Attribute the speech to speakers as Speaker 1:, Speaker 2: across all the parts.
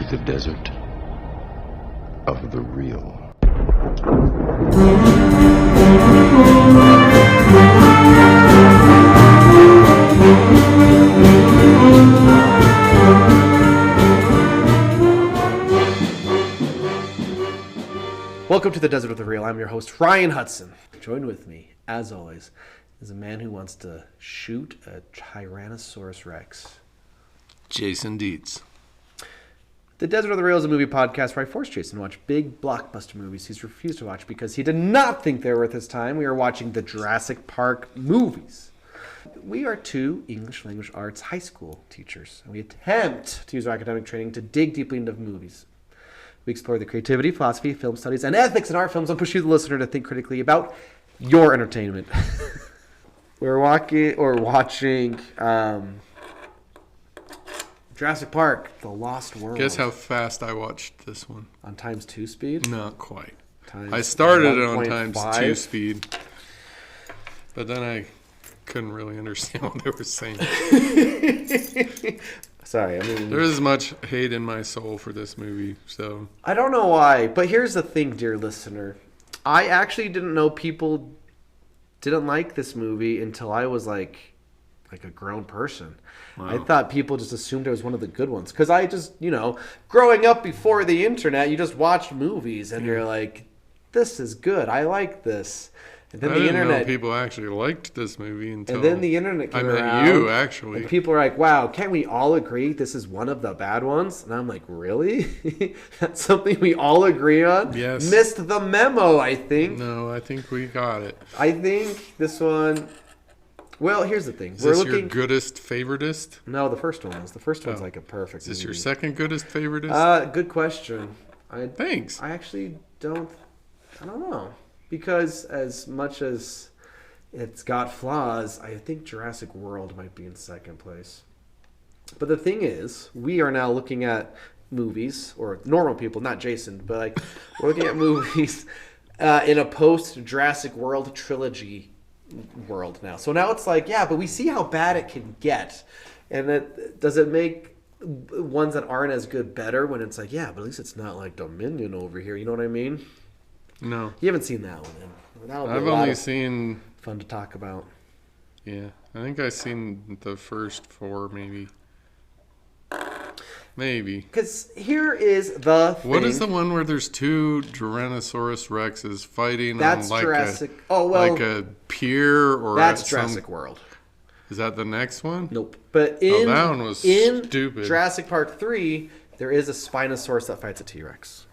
Speaker 1: the desert of the real.
Speaker 2: Welcome to the Desert of the Real. I'm your host, Ryan Hudson. Joined with me, as always, is a man who wants to shoot a Tyrannosaurus Rex.
Speaker 3: Jason Dietz.
Speaker 2: The Desert of the Real is a movie podcast where I force Jason to watch big blockbuster movies he's refused to watch because he did not think they were worth his time. We are watching the Jurassic Park movies. We are two English language arts high school teachers, and we attempt to use our academic training to dig deeply into movies. We explore the creativity, philosophy, film studies, and ethics in art films and push you, the listener, to think critically about your entertainment. We're watching Jurassic Park, The Lost World.
Speaker 3: Guess how fast I watched this one?
Speaker 2: On times 2 speed?
Speaker 3: Not quite.
Speaker 2: Times
Speaker 3: I started it on
Speaker 2: 1.5?
Speaker 3: times 2 speed, but then I couldn't really understand what they were saying.
Speaker 2: Sorry, I mean...
Speaker 3: There is much hate in my soul for this movie, so...
Speaker 2: I don't know why, but here's the thing, dear listener. I actually didn't know people didn't like this movie until I was like a grown person. Wow. I thought people just assumed it was one of the good ones. Because I just, growing up before the internet, you just watched movies and you're like, this is good. I like this. And then
Speaker 3: I didn't know people actually liked this movie until...
Speaker 2: And then the internet came around.
Speaker 3: I met you, actually.
Speaker 2: And people are like, wow, can't we all agree this is one of the bad ones? And I'm like, really? That's something we all agree on?
Speaker 3: Yes.
Speaker 2: Missed the memo, I think.
Speaker 3: No, I think we got it.
Speaker 2: I think this one... Well, here's the thing.
Speaker 3: Is this your goodest favoritist?
Speaker 2: No, the first one is. The first one's like a perfect
Speaker 3: Is this
Speaker 2: movie.
Speaker 3: your second goodest favoritist?
Speaker 2: Good question.
Speaker 3: Thanks.
Speaker 2: I actually don't know. Because as much as it's got flaws, I think Jurassic World might be in second place. But the thing is, we are now looking at movies, or normal people, not Jason, but we're looking at movies in a post-Jurassic World trilogy world now. So now it's like, yeah, but we see how bad it can get. And does it make ones that aren't as good better when it's like, yeah, but at least it's not like Dominion over here. You know what I mean?
Speaker 3: No.
Speaker 2: You haven't seen that one, then.
Speaker 3: I've only seen...
Speaker 2: Fun to talk about.
Speaker 3: Yeah. I think I've seen the first 4, maybe. Maybe.
Speaker 2: Because here is the thing.
Speaker 3: What is the one where there's 2 Tyrannosaurus Rexes fighting
Speaker 2: that's
Speaker 3: on
Speaker 2: Jurassic...
Speaker 3: like a pier? Or
Speaker 2: that's Jurassic World.
Speaker 3: Is that the next one?
Speaker 2: Nope. But
Speaker 3: that one was stupid.
Speaker 2: Jurassic Park 3, there is a Spinosaurus that fights a T-Rex.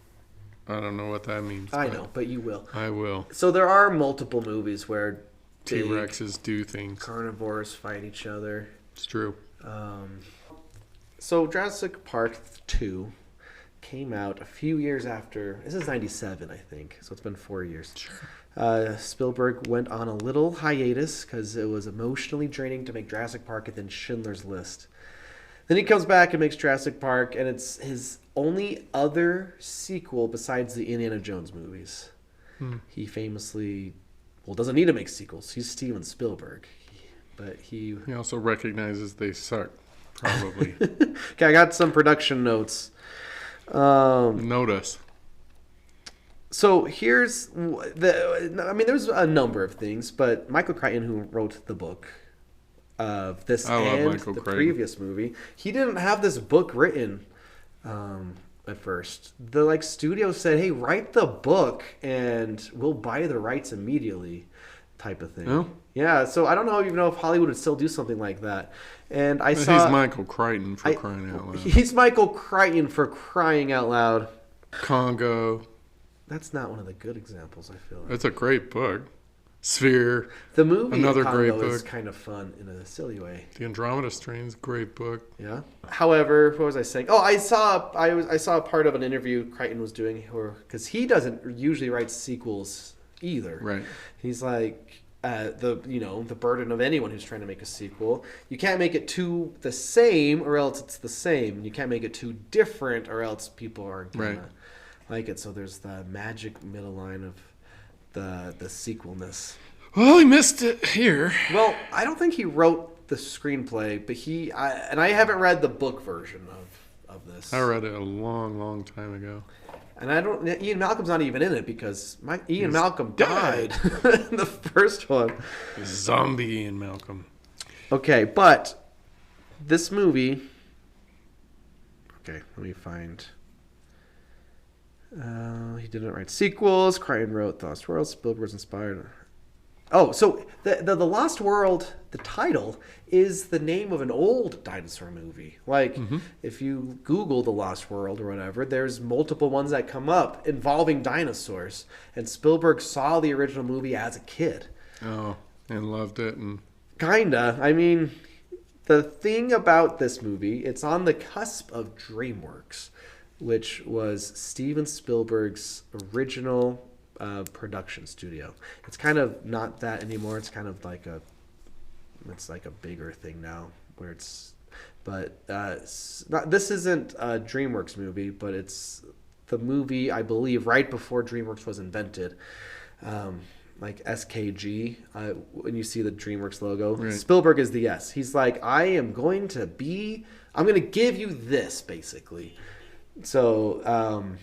Speaker 3: I don't know what that means.
Speaker 2: I know, but you will.
Speaker 3: I will.
Speaker 2: So there are multiple movies where
Speaker 3: T-Rexes do things.
Speaker 2: Carnivores fight each other.
Speaker 3: It's true.
Speaker 2: So Jurassic Park 2 came out a few years after. This is 97, I think. So it's been 4 years.
Speaker 3: Sure.
Speaker 2: Spielberg went on a little hiatus because it was emotionally draining to make Jurassic Park and then Schindler's List. Then he comes back and makes Jurassic Park, and it's his only other sequel besides the Indiana Jones movies. He famously, doesn't need to make sequels. He's Steven Spielberg. But he
Speaker 3: also recognizes they suck, probably.
Speaker 2: Okay, I got some production notes.
Speaker 3: Note us.
Speaker 2: So here's there's a number of things, but Michael Crichton, who wrote the book of this and the previous movie, he didn't have this book written at first. The studio said, hey, write the book and we'll buy the rights immediately, type of thing.
Speaker 3: Oh?
Speaker 2: Yeah, so I don't even know if Hollywood would still do something like that. And he's
Speaker 3: Michael Crichton for crying out loud.
Speaker 2: He's Michael Crichton for crying out loud.
Speaker 3: Congo.
Speaker 2: That's not one of the good examples, I feel like.
Speaker 3: It's a great book. Sphere.
Speaker 2: The movie
Speaker 3: another
Speaker 2: Congo
Speaker 3: great book.
Speaker 2: Is kind of fun in a silly way.
Speaker 3: The Andromeda Strain's a great book.
Speaker 2: Yeah. However, what was I saying? Oh, I saw a part of an interview Crichton was doing, because he doesn't usually write sequels either.
Speaker 3: Right.
Speaker 2: He's like the burden of anyone who's trying to make a sequel. You can't make it too the same, or else it's the same. You can't make it too different, or else people aren't gonna like it. So there's the magic middle line of the sequelness.
Speaker 3: Well, he missed it here.
Speaker 2: Well, I don't think he wrote the screenplay, but I haven't read the book version of this.
Speaker 3: I read it a long, long time ago.
Speaker 2: And Ian Malcolm's not even in it because Ian Malcolm
Speaker 3: dead.
Speaker 2: died in the first one.
Speaker 3: Zombie Ian Malcolm.
Speaker 2: Okay, but this movie. Okay, let me find. He didn't write sequels. Crichton wrote The Lost World. Spielberg was inspired. Oh, so the Lost World, the title, is the name of an old dinosaur movie. Like, if you Google The Lost World or whatever, there's multiple ones that come up involving dinosaurs. And Spielberg saw the original movie as a kid.
Speaker 3: Oh, and loved it. And
Speaker 2: Kinda. I mean, the thing about this movie, it's on the cusp of DreamWorks, which was Steven Spielberg's original production studio. It's kind of not that anymore. It's kind of like a bigger thing now, where it's. But this isn't a DreamWorks movie, but it's the movie I believe right before DreamWorks was invented. Like SKG, when you see the DreamWorks logo,
Speaker 3: right.
Speaker 2: Spielberg is the S. He's like, I'm going to give you this, basically. So,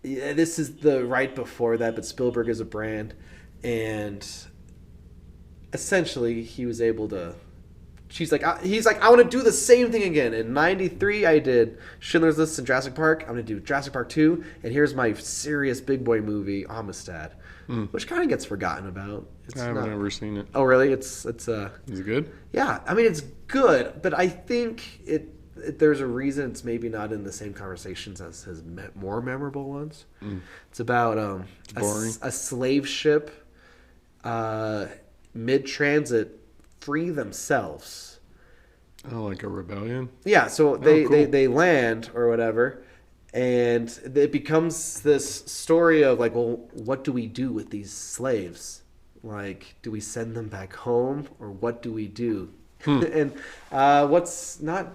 Speaker 2: this is the right before that, but Spielberg is a brand, and essentially he was able to. He's like, I want to do the same thing again. In '93, I did Schindler's List and Jurassic Park. I'm going to do Jurassic Park 2, and here's my serious big boy movie, Amistad, which kind of gets forgotten about.
Speaker 3: I've never seen it.
Speaker 2: Oh, really? Is it
Speaker 3: good?
Speaker 2: Yeah, I mean, it's good, but I think there's a reason it's maybe not in the same conversations as his more memorable ones. It's about a slave ship mid-transit free themselves.
Speaker 3: Oh, like a rebellion?
Speaker 2: Yeah, so
Speaker 3: cool.
Speaker 2: they land or whatever, and it becomes this story of like, well, what do we do with these slaves? Like, do we send them back home, or what do we do? And what's not...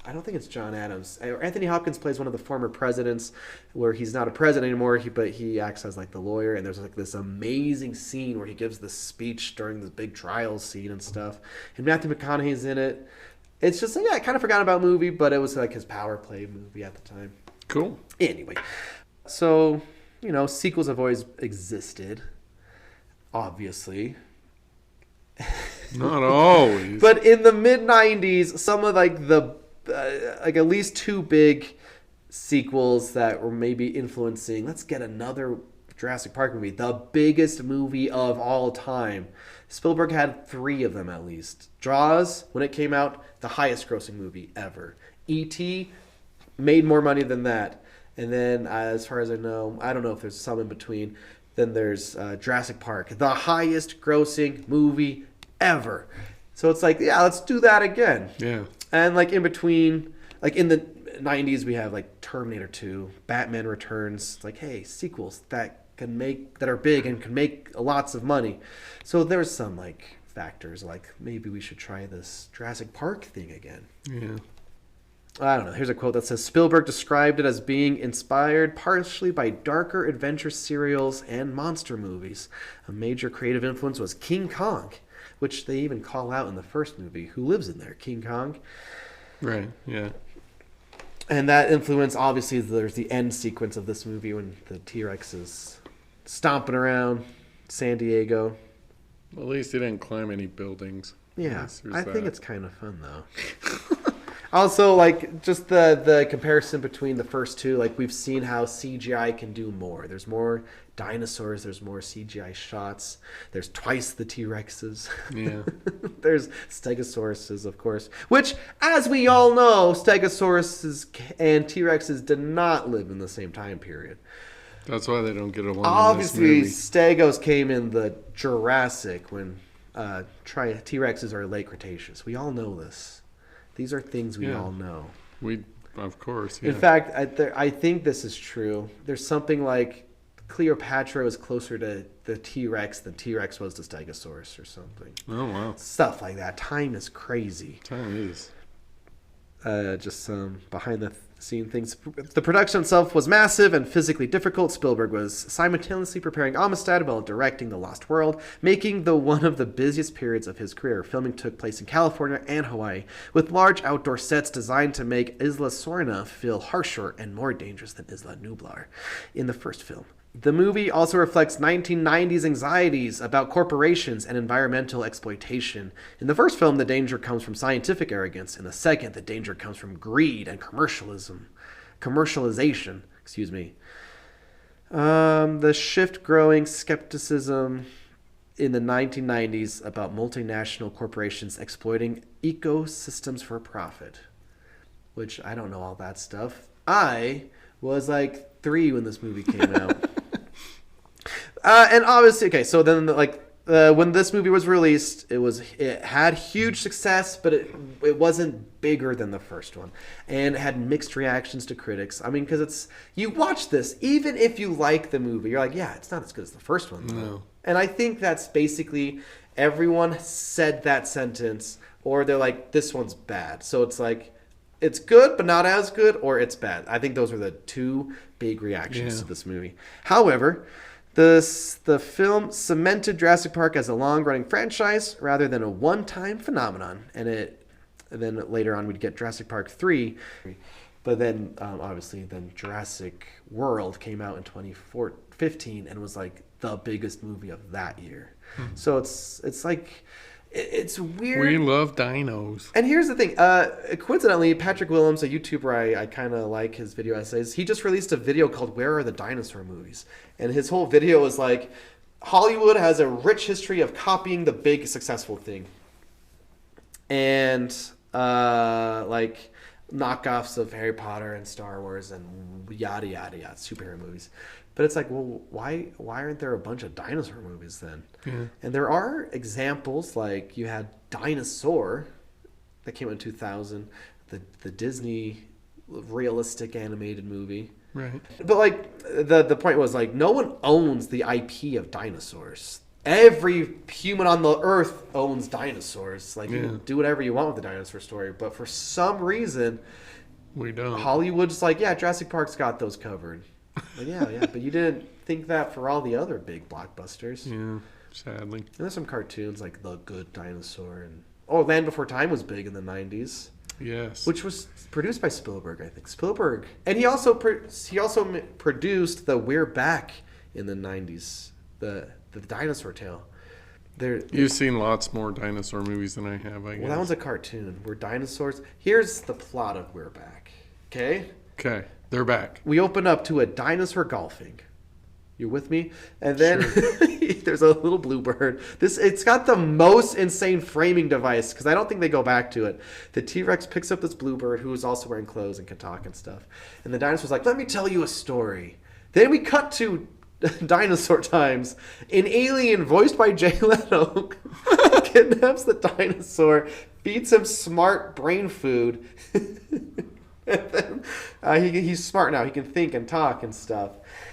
Speaker 2: I don't think it's John Adams. Anthony Hopkins plays one of the former presidents, where he's not a president anymore, but he acts as like the lawyer. And there's like this amazing scene where he gives this speech during this big trial scene and stuff. And Matthew McConaughey's in it. It's just like, I kind of forgot about movie, but it was like his power play movie at the time.
Speaker 3: Cool.
Speaker 2: Anyway, so sequels have always existed, obviously.
Speaker 3: Not always.
Speaker 2: But in the mid '90s, some of like at least two big sequels that were maybe influencing, let's get another Jurassic Park movie, the biggest movie of all time. Spielberg had 3 of them at least. Jaws, when it came out, the highest grossing movie ever. E.T. made more money than that. And then, as far as I don't know if there's some in between, then there's Jurassic Park, the highest grossing movie ever. So it's like, yeah, let's do that again.
Speaker 3: Yeah.
Speaker 2: And like in between, like in the 90s, we have like Terminator 2, Batman Returns. It's like, hey, sequels that are big and can make lots of money. So there's some like factors like maybe we should try this Jurassic Park thing again.
Speaker 3: Yeah.
Speaker 2: I don't know. Here's a quote that says Spielberg described it as being inspired partially by darker adventure serials and monster movies. A major creative influence was King Kong, which they even call out in the first movie. Who lives in there? King Kong.
Speaker 3: Right, yeah.
Speaker 2: And that influence, obviously, there's the end sequence of this movie when the T-Rex is stomping around San Diego.
Speaker 3: Well, at least he didn't climb any buildings.
Speaker 2: Yeah, I think it's kind of fun, though. Also, like, just the comparison between the first two, like, we've seen how CGI can do more. There's more dinosaurs, there's more CGI shots, there's twice the T-Rexes.
Speaker 3: Yeah.
Speaker 2: There's Stegosauruses, of course, which, as we all know, Stegosauruses and T-Rexes did not live in the same time period.
Speaker 3: That's why they don't get along.
Speaker 2: Obviously,
Speaker 3: in this
Speaker 2: Stegos came in the Jurassic when T-Rexes are late Cretaceous. We all know this. These are things we all know.
Speaker 3: Of course, yeah.
Speaker 2: In fact, I think this is true. There's something like Cleopatra was closer to the T-Rex than T-Rex was to Stegosaurus or something.
Speaker 3: Oh, wow.
Speaker 2: Stuff like that. Time is crazy.
Speaker 3: Time is.
Speaker 2: Just some behind seeing things. The production itself was massive and physically difficult. Spielberg was simultaneously preparing Amistad while directing The Lost World, making one of the busiest periods of his career. Filming took place in California and Hawaii, with large outdoor sets designed to make Isla Sorna feel harsher and more dangerous than Isla Nublar in the first film. The movie also reflects 1990s anxieties about corporations and environmental exploitation. In the first film, the danger comes from scientific arrogance. In the second, the danger comes from greed and commercialization. The shift growing skepticism in the 1990s about multinational corporations exploiting ecosystems for profit, which I don't know all that stuff. I was like 3 when this movie came out. And obviously, okay, so then when this movie was released, it had huge success, but it wasn't bigger than the first one, and it had mixed reactions to critics. I mean, because you watch this, even if you like the movie, you're like, yeah, it's not as good as the first one.
Speaker 3: No.
Speaker 2: And I think that's basically everyone said that sentence, or they're like, this one's bad. So it's like, it's good, but not as good, or it's bad. I think those are the 2 big reactions to this movie. However, the film cemented Jurassic Park as a long-running franchise rather than a one-time phenomenon. And then later on we'd get Jurassic Park 3. But then, obviously, Jurassic World came out in 2015 and was like the biggest movie of that year. So it's like... It's weird.
Speaker 3: We love dinos.
Speaker 2: And here's the thing. Coincidentally, Patrick Willems, a YouTuber, I kind of like his video essays. He just released a video called Where Are the Dinosaur Movies? And his whole video is like, Hollywood has a rich history of copying the big successful thing. And like knockoffs of Harry Potter and Star Wars and yada, yada, yada, superhero movies. But it's like, well, why aren't there a bunch of dinosaur movies then? Yeah. And there are examples, like you had Dinosaur that came out in 2000, the Disney realistic animated movie.
Speaker 3: Right.
Speaker 2: But like the point was like no one owns the IP of dinosaurs. Every human on the earth owns dinosaurs. Like you can do whatever you want with the dinosaur story, but for some reason
Speaker 3: we don't.
Speaker 2: Hollywood's like, yeah, Jurassic Park's got those covered. Like, yeah, but you didn't think that for all the other big blockbusters.
Speaker 3: Yeah, sadly. And
Speaker 2: there's some cartoons like The Good Dinosaur and Land Before Time was big in the 90s.
Speaker 3: Yes.
Speaker 2: Which was produced by Spielberg, I think. Spielberg. And he also produced the We're Back in the 90s, the Dinosaur Tale.
Speaker 3: You've seen lots more dinosaur movies than I have, I guess.
Speaker 2: Well, that one's a cartoon. We're dinosaurs. Here's the plot of We're Back. Okay?
Speaker 3: Okay. They're back.
Speaker 2: We open up to a dinosaur golfing. You with me? And then there's a little bluebird. It's got the most insane framing device because I don't think they go back to it. The T-Rex picks up this bluebird who is also wearing clothes and can talk and stuff. And the dinosaur's like, let me tell you a story. Then we cut to dinosaur times. An alien voiced by Jay Leno kidnaps the dinosaur, feeds him smart brain food. And then he's smart now. He can think and talk and stuff.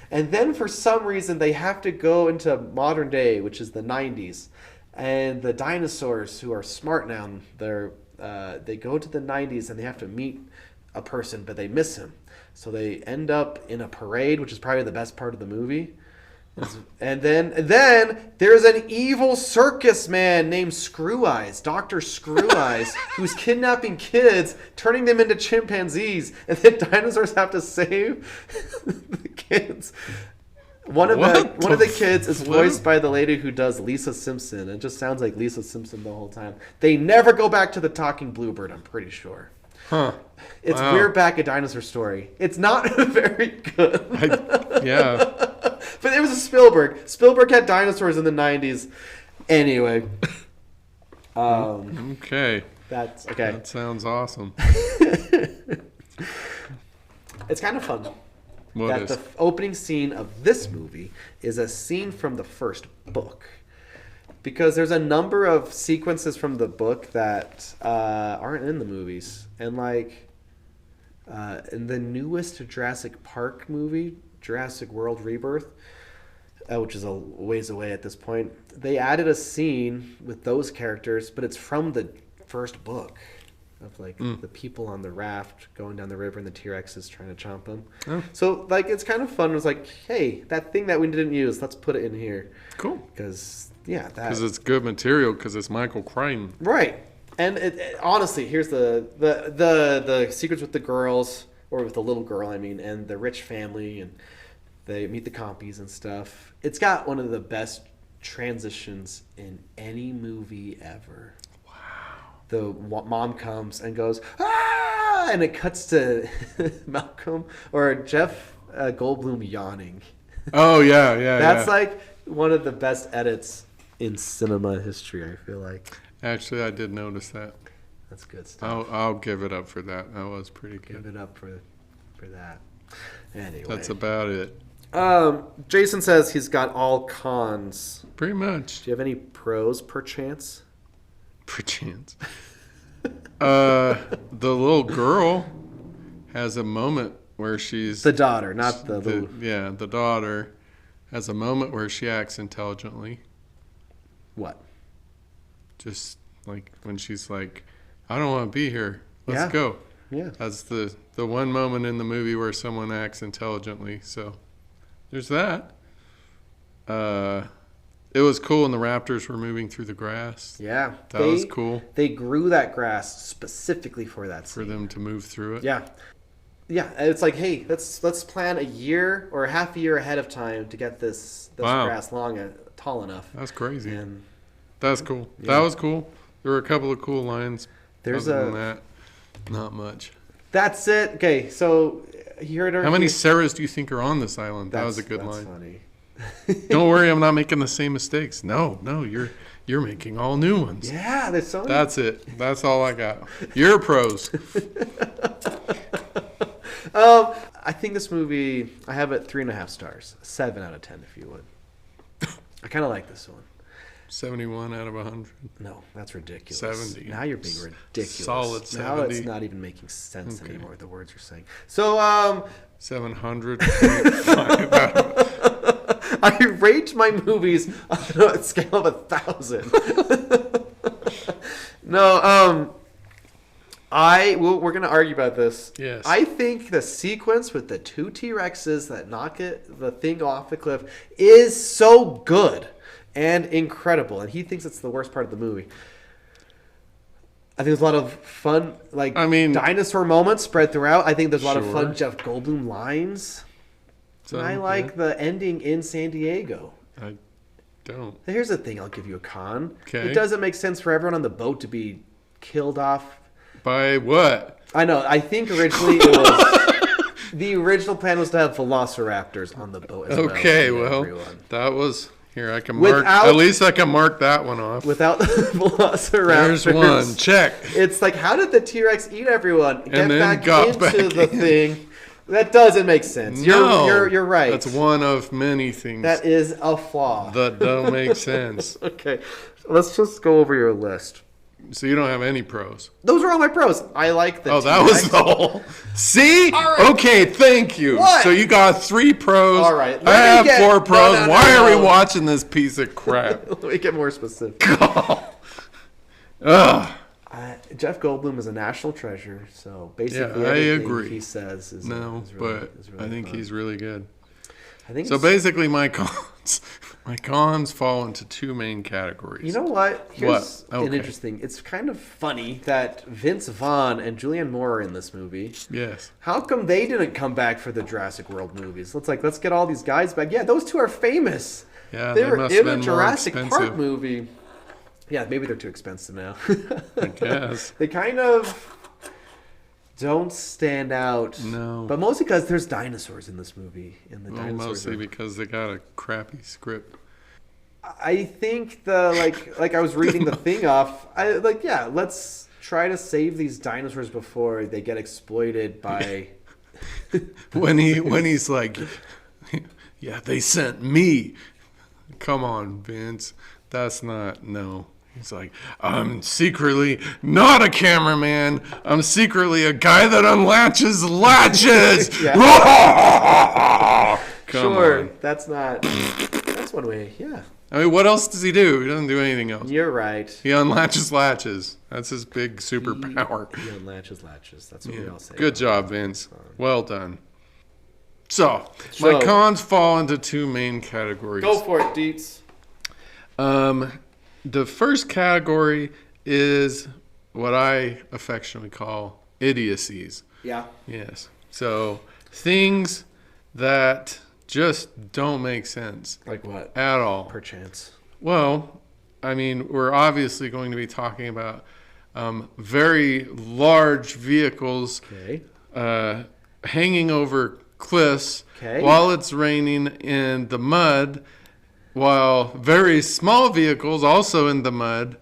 Speaker 2: And then for some reason they have to go into modern day, which is the 90s. And the dinosaurs who are smart now, they go to the 90s and they have to meet a person, but they miss him. So they end up in a parade, which is probably the best part of the movie. And then there's an evil circus man named Screw Eyes, Dr. Screw Eyes, who's kidnapping kids, turning them into chimpanzees, and then dinosaurs have to save the kids. One of the kids is voiced by the lady who does Lisa Simpson. It just sounds like Lisa Simpson the whole time. They never go back to the talking bluebird, I'm pretty sure.
Speaker 3: Huh.
Speaker 2: It's We're Back, a Dinosaur Story. It's not very good.
Speaker 3: Yeah.
Speaker 2: But it was a Spielberg. Spielberg had dinosaurs in the 90s. Anyway.
Speaker 3: Okay.
Speaker 2: That's okay.
Speaker 3: That sounds awesome.
Speaker 2: It's kind of fun.
Speaker 3: The
Speaker 2: opening scene of this movie is a scene from the first book. Because there's a number of sequences from the book that aren't in the movies. And like in the newest Jurassic Park movie, Jurassic World Rebirth, which is a ways away at this point, they added a scene with those characters, but it's from the first book. of like the people on the raft going down the river and the T-Rex is trying to chomp them.
Speaker 3: Oh.
Speaker 2: So like it's kind of fun. It's like, hey, that thing that we didn't use, let's put it in here.
Speaker 3: Cool.
Speaker 2: Because
Speaker 3: it's good material because it's Michael Crichton.
Speaker 2: Right. And honestly, here's the secrets with the girls, or with the little girl, I mean, and the rich family, and they meet the compies and stuff. It's got one of the best transitions in any movie ever. Wow. The mom comes and goes, ah! And it cuts to Malcolm or Jeff Goldblum yawning.
Speaker 3: Oh, yeah.
Speaker 2: That's like one of the best edits in cinema history, I feel like.
Speaker 3: Actually, I did notice that.
Speaker 2: That's good stuff.
Speaker 3: I'll give it up for that. That was pretty good.
Speaker 2: Give it up for that. Anyway.
Speaker 3: That's about it.
Speaker 2: Jason says he's got all cons.
Speaker 3: Pretty much.
Speaker 2: Do you have any pros, perchance?
Speaker 3: Perchance. The little girl has a moment where she's...
Speaker 2: The daughter, not the little...
Speaker 3: Yeah, the daughter has a moment where she acts intelligently.
Speaker 2: What?
Speaker 3: Just like when she's like, I don't want to be here. Let's go.
Speaker 2: Yeah.
Speaker 3: That's the one moment in the movie where someone acts intelligently. So there's that. It was cool when the raptors were moving through the grass.
Speaker 2: Yeah.
Speaker 3: That was cool.
Speaker 2: They grew that grass specifically for that scene.
Speaker 3: For them to move through it.
Speaker 2: Yeah. Yeah, it's like, hey, let's plan a year or a half a year ahead of time to get this grass tall enough.
Speaker 3: That's crazy.
Speaker 2: And
Speaker 3: that's cool.
Speaker 2: Yeah.
Speaker 3: That was cool. There were a couple of cool lines.
Speaker 2: There's
Speaker 3: Other than that, not much.
Speaker 2: That's it. Okay, so you heard her.
Speaker 3: How many Sarahs do you think are on this island? That was a good line.
Speaker 2: Funny.
Speaker 3: Don't worry, I'm not making the same mistakes. No, you're making all new ones.
Speaker 2: Yeah, there's so many.
Speaker 3: That's it. That's all I got. You're pros.
Speaker 2: I think this movie, I have it 3.5 stars. 7 out of 10, if you would. I kind of like this one.
Speaker 3: 71 out of 100.
Speaker 2: No, that's ridiculous.
Speaker 3: 70.
Speaker 2: Now you're being ridiculous.
Speaker 3: Solid 70.
Speaker 2: Now it's not even making sense anymore, the words you're saying. So,
Speaker 3: 700.
Speaker 2: I rate my movies on a scale of 1,000. No, we're going to argue about this.
Speaker 3: Yes.
Speaker 2: I think the sequence with the 2 T-Rexes that knock the thing off the cliff is so good and incredible. And he thinks it's the worst part of the movie. I think there's a lot of fun, dinosaur moments spread throughout. I think there's a lot of fun Jeff Goldblum lines. And I like the ending in San Diego.
Speaker 3: I don't.
Speaker 2: Here's the thing. I'll give you a con.
Speaker 3: Okay.
Speaker 2: It doesn't make sense for everyone on the boat to be killed off.
Speaker 3: By what?
Speaker 2: I know. I think originally it was... the original plan was to have velociraptors on the boat as well.
Speaker 3: Okay, that was... Here, I can mark... At least I can mark that one off.
Speaker 2: Without the velociraptors.
Speaker 3: There's one. Check.
Speaker 2: It's like, how did the T-Rex eat everyone?
Speaker 3: And then got
Speaker 2: into
Speaker 3: back
Speaker 2: the thing. That doesn't make sense. You're right.
Speaker 3: That's one of many things.
Speaker 2: That is a flaw.
Speaker 3: That don't make sense.
Speaker 2: Okay. Let's just go over your list.
Speaker 3: So you don't have any pros?
Speaker 2: Those are all my pros. I like the
Speaker 3: T-Rex. That was the whole... See? Right. Okay, thank you.
Speaker 2: What?
Speaker 3: So you got 3 pros.
Speaker 2: All right.
Speaker 3: I have 4 pros. No. Why are we watching this piece of crap?
Speaker 2: Let me get more specific.
Speaker 3: Ugh.
Speaker 2: Jeff Goldblum is a national treasure, so basically everything he says is really
Speaker 3: I think
Speaker 2: fun.
Speaker 3: He's really good.
Speaker 2: I think
Speaker 3: so. Basically, my cons fall into 2 main categories.
Speaker 2: You know what? Here's an interesting. It's kind of funny that Vince Vaughn and Julianne Moore are in this movie.
Speaker 3: Yes.
Speaker 2: How come they didn't come back for the Jurassic World movies? Let's get all these guys back. Yeah, those 2 are famous.
Speaker 3: Yeah,
Speaker 2: they were
Speaker 3: must
Speaker 2: in
Speaker 3: have been
Speaker 2: a Jurassic
Speaker 3: more
Speaker 2: Park movie. Yeah, maybe they're too expensive now.
Speaker 3: I guess.
Speaker 2: They kind of don't stand out.
Speaker 3: No.
Speaker 2: But mostly because there's dinosaurs in this movie.
Speaker 3: Mostly because they got a crappy script.
Speaker 2: I think like I was reading the thing off. Let's try to save these dinosaurs before they get exploited by...
Speaker 3: when he's like, yeah, they sent me. Come on, Vince. That's not... No. He's like, I'm secretly not a cameraman. I'm secretly a guy that unlatches latches.
Speaker 2: Come on. That's one way. Yeah.
Speaker 3: I mean, what else does he do? He doesn't do anything else.
Speaker 2: You're right.
Speaker 3: He unlatches latches. That's his big superpower.
Speaker 2: He unlatches latches. That's what we all say.
Speaker 3: Good job, Vince. Well done. So, my cons fall into two main categories.
Speaker 2: Go for it, Dietz.
Speaker 3: The first category is what I affectionately call idiocies.
Speaker 2: Yeah.
Speaker 3: Yes. So, things that just don't make sense.
Speaker 2: Like what?
Speaker 3: At all.
Speaker 2: Perchance.
Speaker 3: Well, I mean, we're obviously going to be talking about very large vehicles hanging over cliffs while it's raining in the mud, while very small vehicles, also in the mud,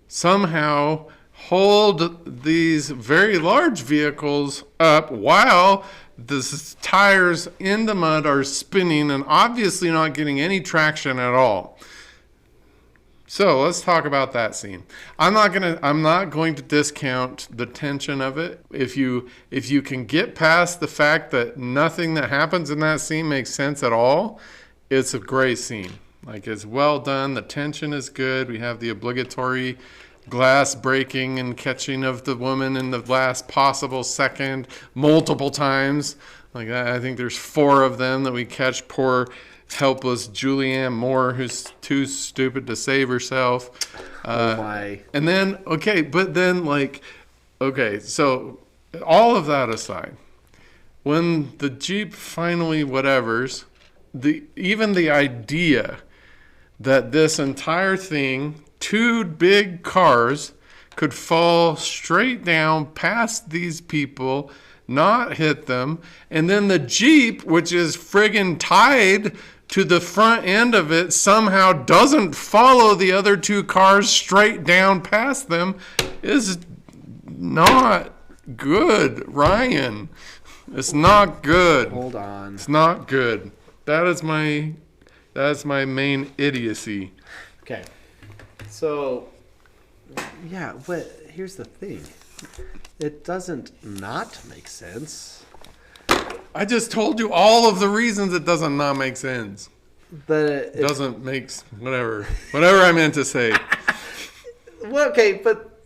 Speaker 3: somehow hold these very large vehicles up while the tires in the mud are spinning and obviously not getting any traction at all. So let's talk about that scene. I'm not going to discount the tension of it. If you can get past the fact that nothing that happens in that scene makes sense at all, it's a great scene. Like, it's well done. The tension is good. We have the obligatory glass breaking and catching of the woman in the last possible second multiple times. Like, I think there's 4 of them that we catch. Poor helpless Julianne Moore, who's too stupid to save herself.
Speaker 2: Oh my.
Speaker 3: And then, so all of that aside, when the Jeep finally whatevers, even the idea that this entire thing, 2 big cars, could fall straight down past these people, not hit them, and then the Jeep, which is friggin' tied to the front end of it, somehow doesn't follow the other 2 cars straight down past them, is not good, Ryan. It's not good.
Speaker 2: Hold on.
Speaker 3: It's not good. That's my main idiocy.
Speaker 2: Okay. So, yeah, but here's the thing. It doesn't not make sense.
Speaker 3: I just told you all of the reasons it doesn't not make sense.
Speaker 2: But
Speaker 3: it doesn't make whatever I meant to say.
Speaker 2: Well, okay, but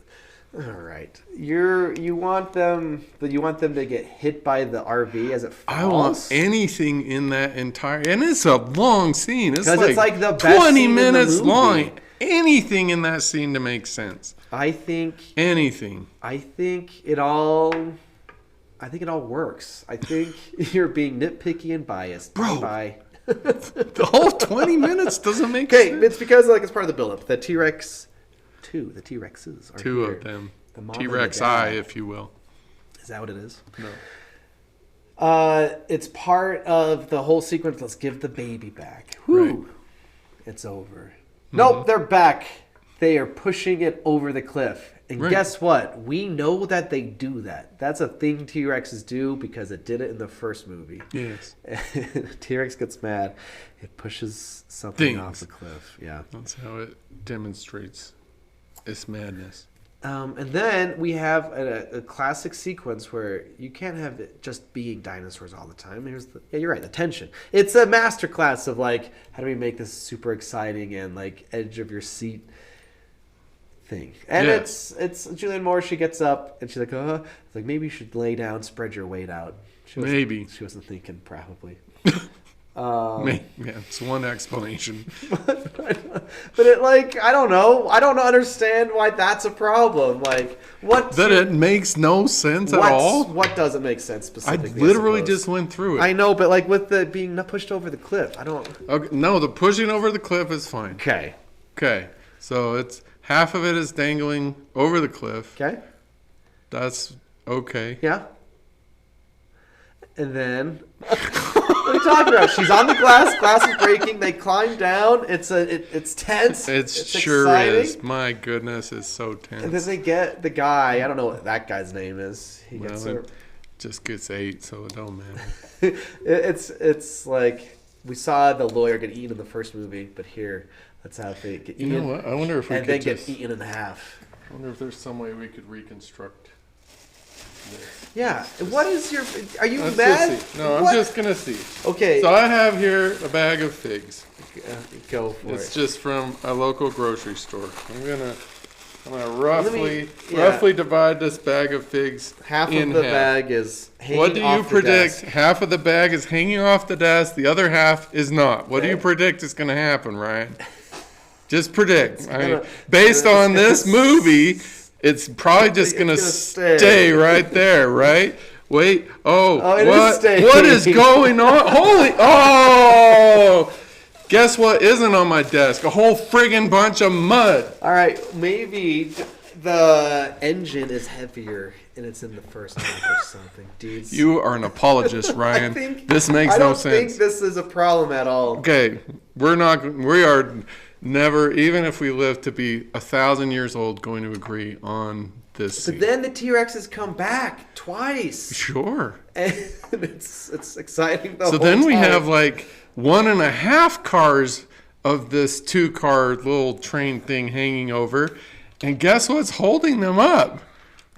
Speaker 2: all right. You want them to get hit by the RV as it falls?
Speaker 3: I want anything in that entire, and it's a long scene. It's like
Speaker 2: the best
Speaker 3: 20
Speaker 2: scene
Speaker 3: minutes
Speaker 2: in the movie.
Speaker 3: long. Anything in that scene to make sense.
Speaker 2: I think
Speaker 3: anything.
Speaker 2: I think it all works. I think you're being nitpicky and biased.
Speaker 3: Bro.
Speaker 2: Bye.
Speaker 3: The whole 20 minutes doesn't make sense.
Speaker 2: Okay, it's because it's part of the build-up. The T-Rex, the T-Rexes are
Speaker 3: 2
Speaker 2: here.
Speaker 3: of them.
Speaker 2: The mom
Speaker 3: T-Rex
Speaker 2: and the dad.
Speaker 3: eye, if you will.
Speaker 2: Is that what it is?
Speaker 3: No.
Speaker 2: It's part of the whole sequence. Let's give the baby back. Whew.
Speaker 3: Right.
Speaker 2: It's over. Nope, they're back. They are pushing it over the cliff. And guess what? We know that they do that. That's a thing T-Rexes do because it did it in the first movie.
Speaker 3: Yes.
Speaker 2: T-Rex gets mad. It pushes something off the cliff. Yeah.
Speaker 3: That's how it demonstrates its madness.
Speaker 2: And then we have a classic sequence where you can't have it just being dinosaurs all the time. You're right, the tension. It's a masterclass of how do we make this super exciting and edge of your seat thing. And it's Julianne Moore. She gets up and she's like, it's like, maybe you should lay down, spread your weight out. She wasn't thinking, probably.
Speaker 3: It's one explanation.
Speaker 2: But I don't know. I don't understand why that's a problem. What?
Speaker 3: That it makes no sense at all?
Speaker 2: What doesn't make sense specifically?
Speaker 3: I literally just went through it.
Speaker 2: I know, but with the being pushed over the cliff, I don't...
Speaker 3: Okay, no, the pushing over the cliff is fine.
Speaker 2: Okay.
Speaker 3: So it's half of it is dangling over the cliff.
Speaker 2: Okay.
Speaker 3: That's okay.
Speaker 2: Yeah. And then... What are you talking about? She's on the glass. Glass is breaking. They climb down. It's tense.
Speaker 3: It's sure
Speaker 2: exciting.
Speaker 3: Is. My goodness, it's so tense.
Speaker 2: And then they get the guy. I don't know what that guy's name is.
Speaker 3: Just gets 8, so it don't matter.
Speaker 2: It's like we saw the lawyer get eaten in the first movie, but here, let's have it get eaten.
Speaker 3: You know what? I wonder if we
Speaker 2: and
Speaker 3: could
Speaker 2: then get eaten in half.
Speaker 3: I wonder if there's some way we could reconstruct
Speaker 2: Yeah. What is your? Are you
Speaker 3: Let's
Speaker 2: mad?
Speaker 3: just see. No,
Speaker 2: What?
Speaker 3: I'm just gonna see.
Speaker 2: Okay.
Speaker 3: So I have here a bag of figs.
Speaker 2: Go for
Speaker 3: It's
Speaker 2: it.
Speaker 3: just from a local grocery store. I'm gonna roughly
Speaker 2: yeah.
Speaker 3: roughly divide this bag of figs
Speaker 2: Half
Speaker 3: in
Speaker 2: of the
Speaker 3: half.
Speaker 2: bag is hanging
Speaker 3: What do you
Speaker 2: off the
Speaker 3: predict?
Speaker 2: desk.
Speaker 3: Half of the bag is hanging off the desk. The other half is not. What do you
Speaker 2: Okay.
Speaker 3: predict is going to happen, Ryan? Just predict. I mean,
Speaker 2: gonna-
Speaker 3: based
Speaker 2: it's
Speaker 3: on
Speaker 2: gonna
Speaker 3: this movie, it's probably just going to
Speaker 2: It's gonna
Speaker 3: stay right there, right? Wait. Oh,
Speaker 2: it is
Speaker 3: what?
Speaker 2: staying.
Speaker 3: What is going on? Holy! Oh! Guess what isn't on my desk? A whole friggin' bunch of mud.
Speaker 2: All right, maybe the engine is heavier and it's in the first half or something, dudes.
Speaker 3: You are an apologist, Ryan. This makes
Speaker 2: I
Speaker 3: no
Speaker 2: don't
Speaker 3: sense.
Speaker 2: think this is a problem at all.
Speaker 3: Okay, we are never, even if we live to be 1,000 years old, going to agree on this scene.
Speaker 2: But then the T-Rexes come back twice.
Speaker 3: Sure.
Speaker 2: And it's exciting.
Speaker 3: So then we have like 1.5 cars of this 2-car little train thing hanging over. And guess what's holding them up?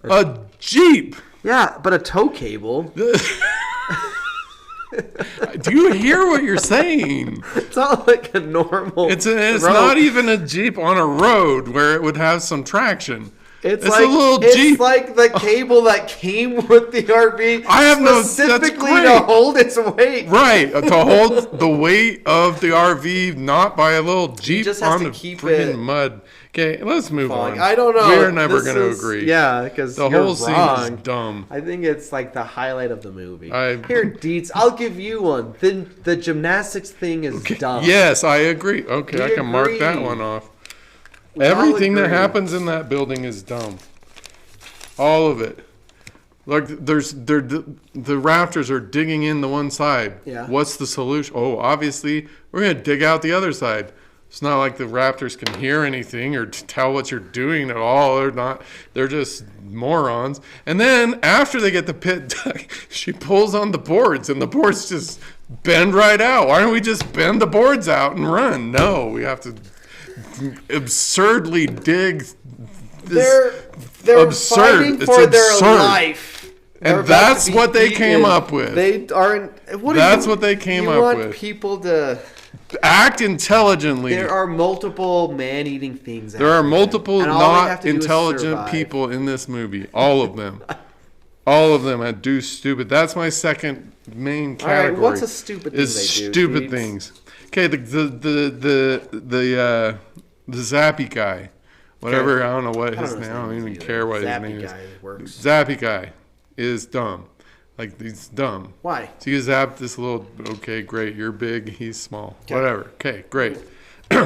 Speaker 3: A Jeep.
Speaker 2: Yeah, but a tow cable.
Speaker 3: Do you hear what you're saying?
Speaker 2: It's not like a normal.
Speaker 3: It's
Speaker 2: road.
Speaker 3: not even a Jeep on a road where it would have some traction.
Speaker 2: It's
Speaker 3: It's
Speaker 2: like
Speaker 3: a little
Speaker 2: it's
Speaker 3: Jeep.
Speaker 2: like the cable that came with the RV.
Speaker 3: I have no- that's
Speaker 2: specifically
Speaker 3: great.
Speaker 2: to hold its weight.
Speaker 3: Right, to hold the weight of the RV, not by a little Jeep
Speaker 2: just has
Speaker 3: on
Speaker 2: to
Speaker 3: the
Speaker 2: keep
Speaker 3: freaking
Speaker 2: it
Speaker 3: must. Okay, let's move on.
Speaker 2: I don't know.
Speaker 3: We're never
Speaker 2: This
Speaker 3: going to
Speaker 2: is-
Speaker 3: agree.
Speaker 2: Yeah, because
Speaker 3: The
Speaker 2: you're
Speaker 3: whole scene
Speaker 2: wrong.
Speaker 3: is dumb.
Speaker 2: I think it's like the highlight of the movie.
Speaker 3: I-
Speaker 2: Here, Dietz, I'll give you one. The gymnastics thing is dumb.
Speaker 3: Yes, I agree. Okay,
Speaker 2: We
Speaker 3: I can mark that
Speaker 2: agree.
Speaker 3: one off.
Speaker 2: We all
Speaker 3: Everything that
Speaker 2: agree.
Speaker 3: happens in that building is dumb. All of it. Like the raptors are digging in the one side.
Speaker 2: Yeah.
Speaker 3: What's the solution? Oh, obviously we're gonna dig out the other side. It's not like the raptors can hear anything or tell what you're doing at all. They're not. They're just morons. And then after they get the pit dug, she pulls on the boards, and the boards just bend right out. Why don't we just bend the boards out and run? No, we have to absurdly dig.
Speaker 2: They're
Speaker 3: absurd.
Speaker 2: fighting
Speaker 3: It's
Speaker 2: for their
Speaker 3: absurd.
Speaker 2: life.
Speaker 3: And
Speaker 2: They're about
Speaker 3: that's
Speaker 2: to be
Speaker 3: what they came
Speaker 2: eaten.
Speaker 3: up with.
Speaker 2: They aren't.
Speaker 3: That's what they came up
Speaker 2: You want
Speaker 3: with.
Speaker 2: people to.
Speaker 3: Act intelligently.
Speaker 2: There are multiple man-eating things.
Speaker 3: There are multiple
Speaker 2: and all we
Speaker 3: not
Speaker 2: have to do is
Speaker 3: intelligent
Speaker 2: survive.
Speaker 3: people in this movie. All of them. All of them do stupid. That's my second main
Speaker 2: All right,
Speaker 3: category.
Speaker 2: what's a stupid thing
Speaker 3: is
Speaker 2: they do?
Speaker 3: stupid
Speaker 2: Dietz?
Speaker 3: things. Okay, the Zappy guy, whatever. I don't know what his name. I don't even care what his name is.
Speaker 2: Zappy guy works.
Speaker 3: Zappy guy is dumb. Like he's dumb.
Speaker 2: Why?
Speaker 3: So you zap this little. Okay, great. You're big. He's small.
Speaker 2: Okay.
Speaker 3: Whatever. Okay, great.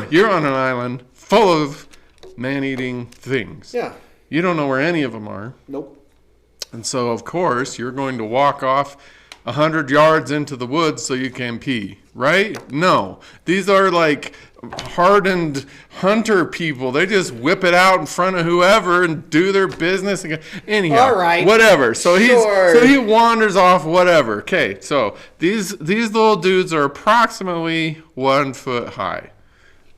Speaker 3: You're on an island full of man-eating things.
Speaker 2: Yeah.
Speaker 3: You don't know where any of them are.
Speaker 2: Nope.
Speaker 3: And so, of course, you're going to walk off 100 yards into the woods so you can pee, right? No. These are like hardened hunter people. They just whip it out in front of whoever and do their business. Anyhow,
Speaker 2: All right.
Speaker 3: whatever. So
Speaker 2: Sure.
Speaker 3: he wanders off, whatever. Okay, so these little dudes are approximately 1 foot high.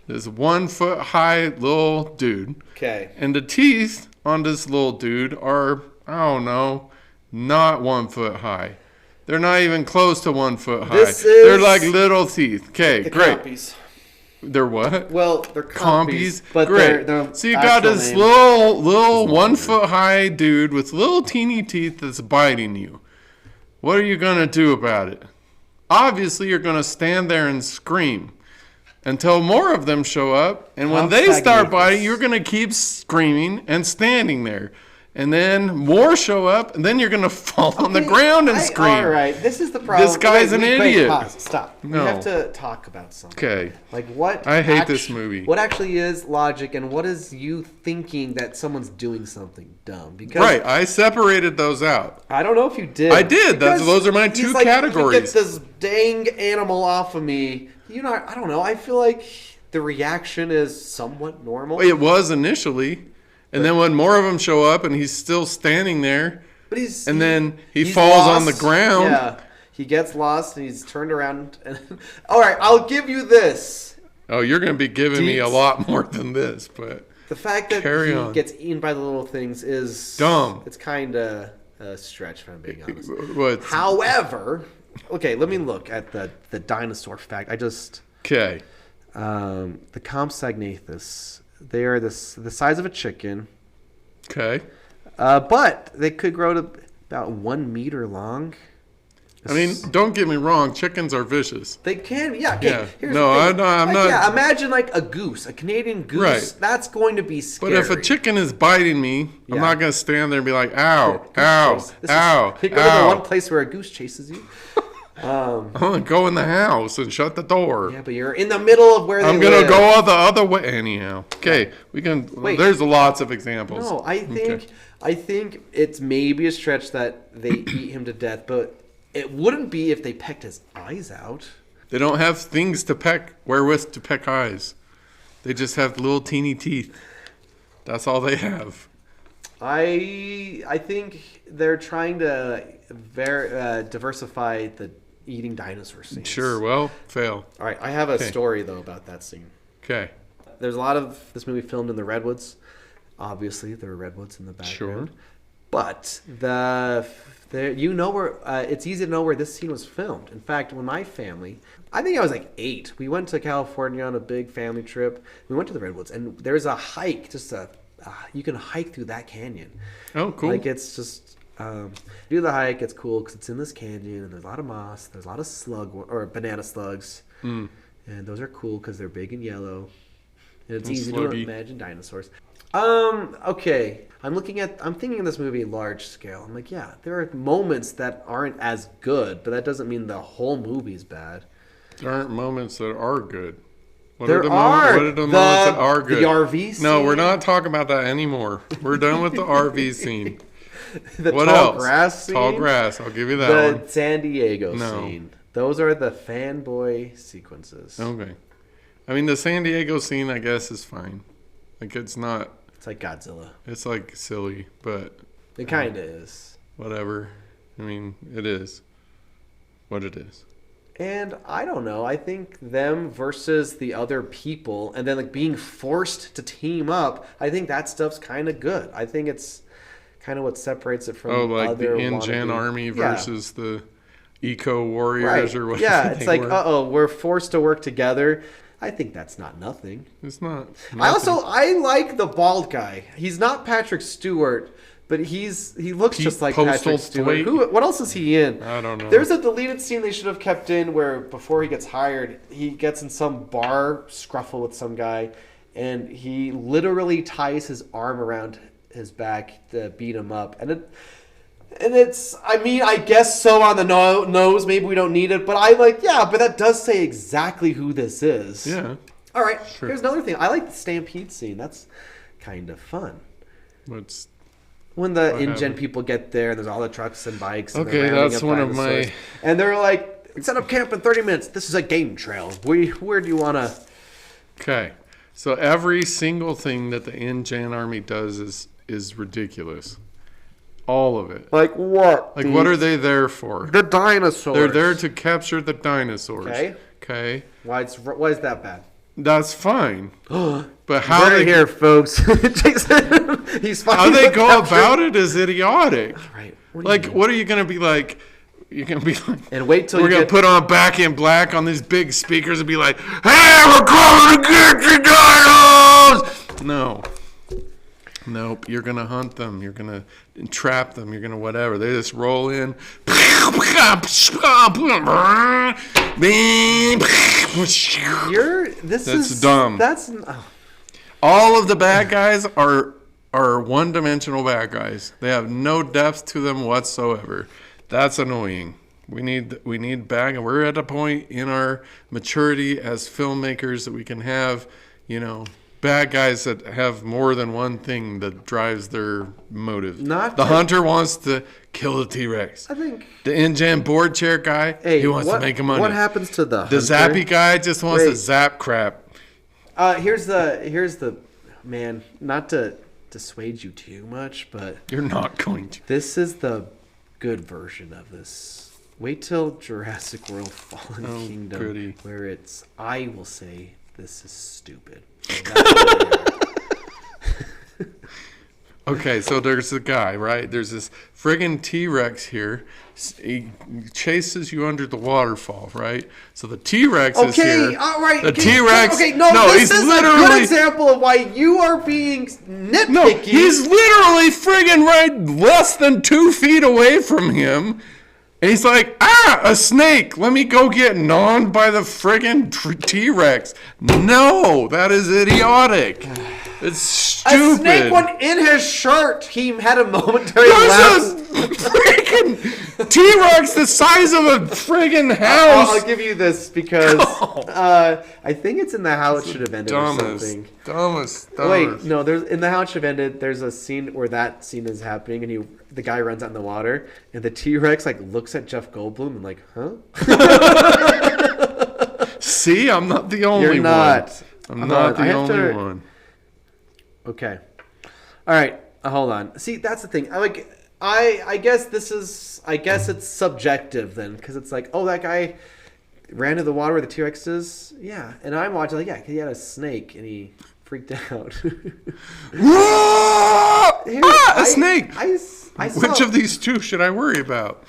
Speaker 3: This 1 foot high little dude.
Speaker 2: Okay.
Speaker 3: And the teeth on this little dude are, I don't know, not 1 foot high. They're not even close to 1 foot high. They're like little teeth. Okay,
Speaker 2: The
Speaker 3: great.
Speaker 2: compies.
Speaker 3: They're what?
Speaker 2: Well, they're compies, but
Speaker 3: Great.
Speaker 2: they're
Speaker 3: So you got
Speaker 2: actual
Speaker 3: this
Speaker 2: name.
Speaker 3: little 1 foot high dude with little teeny teeth that's biting you. What are you going to do about it? Obviously, you're going to stand there and scream until more of them show up. And when they start biting, you're going to keep screaming and standing there. And then more show up, and then you're going to fall on the ground and scream.
Speaker 2: All right, this is the problem.
Speaker 3: This guy's an idiot.
Speaker 2: Pause. Stop.
Speaker 3: No.
Speaker 2: We have to talk about something.
Speaker 3: Okay.
Speaker 2: Like what?
Speaker 3: I hate this movie.
Speaker 2: What actually is logic, and what is you thinking that someone's doing something dumb? Because
Speaker 3: Right, I separated those out.
Speaker 2: I don't know if you did.
Speaker 3: I did.
Speaker 2: Because
Speaker 3: Those are my
Speaker 2: he's
Speaker 3: two
Speaker 2: like,
Speaker 3: categories.
Speaker 2: Get this dang animal off of me. You know, I don't know. I feel like the reaction is somewhat normal.
Speaker 3: It was initially. And then when more of them show up and he's still standing there,
Speaker 2: But
Speaker 3: then he
Speaker 2: he's
Speaker 3: falls on the
Speaker 2: lost.
Speaker 3: ground.
Speaker 2: Yeah, he gets lost and he's turned around. And all right, I'll give you this:
Speaker 3: Oh, you're going to be giving me a
Speaker 2: Dietz.
Speaker 3: lot more than this, but
Speaker 2: the fact that
Speaker 3: Carry
Speaker 2: he
Speaker 3: on.
Speaker 2: gets eaten by the little things is
Speaker 3: Dumb.
Speaker 2: It's kind of a stretch, if I'm being honest.
Speaker 3: What's
Speaker 2: However, okay, let me look at the dinosaur fact.
Speaker 3: okay?
Speaker 2: The Compsognathus. They are the size of a chicken.
Speaker 3: Okay.
Speaker 2: But they could grow to about 1 meter long.
Speaker 3: I mean, don't get me wrong. Chickens are vicious.
Speaker 2: They can, yeah. Okay,
Speaker 3: Yeah.
Speaker 2: here's
Speaker 3: No,
Speaker 2: the thing.
Speaker 3: I'm not.
Speaker 2: Yeah, imagine like a goose, a Canadian goose.
Speaker 3: Right.
Speaker 2: That's going to be scary.
Speaker 3: But if a chicken is biting me,
Speaker 2: Yeah.
Speaker 3: I'm not going to stand there and be like, ow, ow, ow,
Speaker 2: You go to the
Speaker 3: ow.
Speaker 2: one place where a goose chases you.
Speaker 3: I'm going to go in the house and shut the door.
Speaker 2: Yeah, but you're in the middle of where they
Speaker 3: I'm going to
Speaker 2: live.
Speaker 3: go the other way. Anyhow. Okay, we can.
Speaker 2: Wait.
Speaker 3: There's lots of examples.
Speaker 2: No, I think it's maybe a stretch that they eat him to death, but it wouldn't be if they pecked his eyes out.
Speaker 3: They don't have things to peck, wherewith to peck eyes. They just have little teeny teeth. That's all they have.
Speaker 2: I think they're trying to diversify the eating dinosaur scenes.
Speaker 3: Sure, well, fail.
Speaker 2: All right, I have a story though about that scene.
Speaker 3: Okay.
Speaker 2: There's a lot of this movie filmed in the redwoods. Obviously, there are redwoods in the background.
Speaker 3: Sure.
Speaker 2: But it's easy to know where this scene was filmed. In fact, when my family, I think I was like 8, we went to California on a big family trip. We went to the redwoods, and there's a hike, you can hike through that canyon.
Speaker 3: Oh, cool.
Speaker 2: Like it's just do the hike. It's cool because it's in this canyon, and there's a lot of moss. There's a lot of banana slugs, and those are cool because they're big and yellow, and it's easy to imagine dinosaurs. Okay. I'm thinking of this movie large scale. I'm like, yeah, there are moments that aren't as good, but that doesn't mean the whole movie's bad.
Speaker 3: There aren't moments that are good. What
Speaker 2: What
Speaker 3: are the moments that are good?
Speaker 2: The RV scene.
Speaker 3: No, we're not talking about that anymore. We're done with the RV scene.
Speaker 2: The
Speaker 3: what
Speaker 2: tall
Speaker 3: else?
Speaker 2: grass scene.
Speaker 3: Tall grass. I'll give you that
Speaker 2: The
Speaker 3: one.
Speaker 2: San Diego scene. Those are the fanboy sequences.
Speaker 3: Okay. I mean, the San Diego scene, I guess, is fine. Like, it's not...
Speaker 2: It's like Godzilla.
Speaker 3: It's, like, silly, but...
Speaker 2: It kind of is.
Speaker 3: Whatever. I mean, it is what it is.
Speaker 2: And I don't know. I think them versus the other people, and then like being forced to team up. I think that stuff's kind of good. I think it's kind of what separates it from
Speaker 3: like
Speaker 2: other
Speaker 3: the InGen army versus the eco
Speaker 2: right.
Speaker 3: warriors or whatever.
Speaker 2: Yeah, it's like we're forced to work together. I think that's not nothing.
Speaker 3: It's not.
Speaker 2: I like the bald guy. He's not Patrick Stewart. But he looks just like Patrick Stewart. What else is he in?
Speaker 3: I don't know.
Speaker 2: There's a deleted scene they should have kept in where before he gets hired, he gets in some bar scruffle with some guy, and he literally ties his arm around his back to beat him up. And it's, I mean, I guess so on the nose. Maybe we don't need it, but but that does say exactly who this is.
Speaker 3: Yeah.
Speaker 2: All right.
Speaker 3: Sure.
Speaker 2: Here's another thing. I like the stampede scene. That's kind of fun. When the InGen people get there, and there's all the trucks and bikes. And
Speaker 3: okay, that's one of my...
Speaker 2: And they're like, set up camp in 30 minutes. This is a game trail. Where do you want to...
Speaker 3: Okay. So every single thing that the InGen army does is ridiculous. All of it.
Speaker 2: Like what?
Speaker 3: Like, what are they there for?
Speaker 2: The dinosaurs.
Speaker 3: They're there to capture the dinosaurs.
Speaker 2: Okay. Why is that bad?
Speaker 3: That's fine. But how
Speaker 2: they here, folks? Jason, he's
Speaker 3: how they go about it is idiotic.
Speaker 2: Right.
Speaker 3: What are you going to be like? You're going to be like,
Speaker 2: and wait till
Speaker 3: we're going to put on Back in Black on these big speakers and be like, hey, we're coming to get you dinos! No. Nope. You're going to hunt them. You're going to trap them. You're going to whatever. They just roll in. That's dumb. All of the bad guys are one-dimensional bad guys. They have no depth to them whatsoever. That's annoying. We need bad, and we're at a point in our maturity as filmmakers that we can have, bad guys that have more than one thing that drives their motive. The hunter wants to kill the T-Rex.
Speaker 2: I think
Speaker 3: the InGen board chair guy, he wants to make money.
Speaker 2: What happens to the hunter?
Speaker 3: Zappy guy just wants to zap crap.
Speaker 2: Here's the man. Not to dissuade you too much, but
Speaker 3: you're not going to.
Speaker 2: This is the good version of this. Wait till Jurassic World: Fallen Kingdom, where I will say this is stupid.
Speaker 3: Okay, so there's the guy, right? There's this friggin' T-Rex here. He chases you under the waterfall, right? So the T-Rex is here.
Speaker 2: Okay, all right.
Speaker 3: The T-Rex.
Speaker 2: Okay, no, this
Speaker 3: he's
Speaker 2: is
Speaker 3: literally
Speaker 2: a good example of why you are being nitpicky.
Speaker 3: No, he's literally friggin' right less than 2 feet away from him. And he's like, a snake. Let me go get gnawed by the friggin' T-Rex. No, that is idiotic. It's stupid.
Speaker 2: A snake went in his shirt. He had a momentary
Speaker 3: There's
Speaker 2: lapse.
Speaker 3: a friggin' T-Rex the size of a friggin' house.
Speaker 2: I'll give you this because I think it's in the How It Should Have Ended or something.
Speaker 3: Dumbest.
Speaker 2: Wait, no, there's in the How It Should Have Ended. There's a scene where that scene is happening, and the guy runs out in the water, and the T-Rex like looks at Jeff Goldblum and like, huh?
Speaker 3: See, I'm not the only
Speaker 2: You're not.
Speaker 3: one. I'm not the only one.
Speaker 2: Okay. All right. Hold on. See, that's the thing. I guess it's subjective then, because it's like, oh, that guy ran to the water where the T-Rex is. Yeah, and I'm watching like, yeah, 'cause he had a snake and he freaked out.
Speaker 3: A snake.
Speaker 2: I saw,
Speaker 3: Which of these two should I worry about?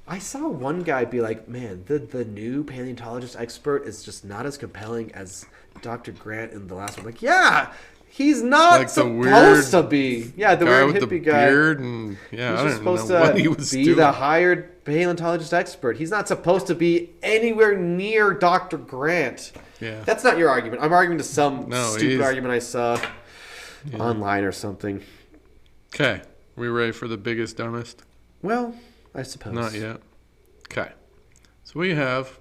Speaker 2: I saw one guy be like, man, the new paleontologist expert is just not as compelling as Dr. Grant in the last one. Like, yeah. He's not
Speaker 3: like
Speaker 2: supposed to be. Yeah, the
Speaker 3: guy
Speaker 2: weird
Speaker 3: with
Speaker 2: hippie
Speaker 3: the
Speaker 2: guy.
Speaker 3: beard and yeah, I
Speaker 2: He's
Speaker 3: don't
Speaker 2: supposed
Speaker 3: know what he was
Speaker 2: be
Speaker 3: doing.
Speaker 2: the hired paleontologist expert. He's not supposed to be anywhere near Dr. Grant.
Speaker 3: Yeah.
Speaker 2: That's not your argument. I'm arguing to some
Speaker 3: No,
Speaker 2: stupid argument I saw online or something.
Speaker 3: Okay. We ready for the biggest, dumbest?
Speaker 2: Well, I suppose.
Speaker 3: Not yet. Okay. So we have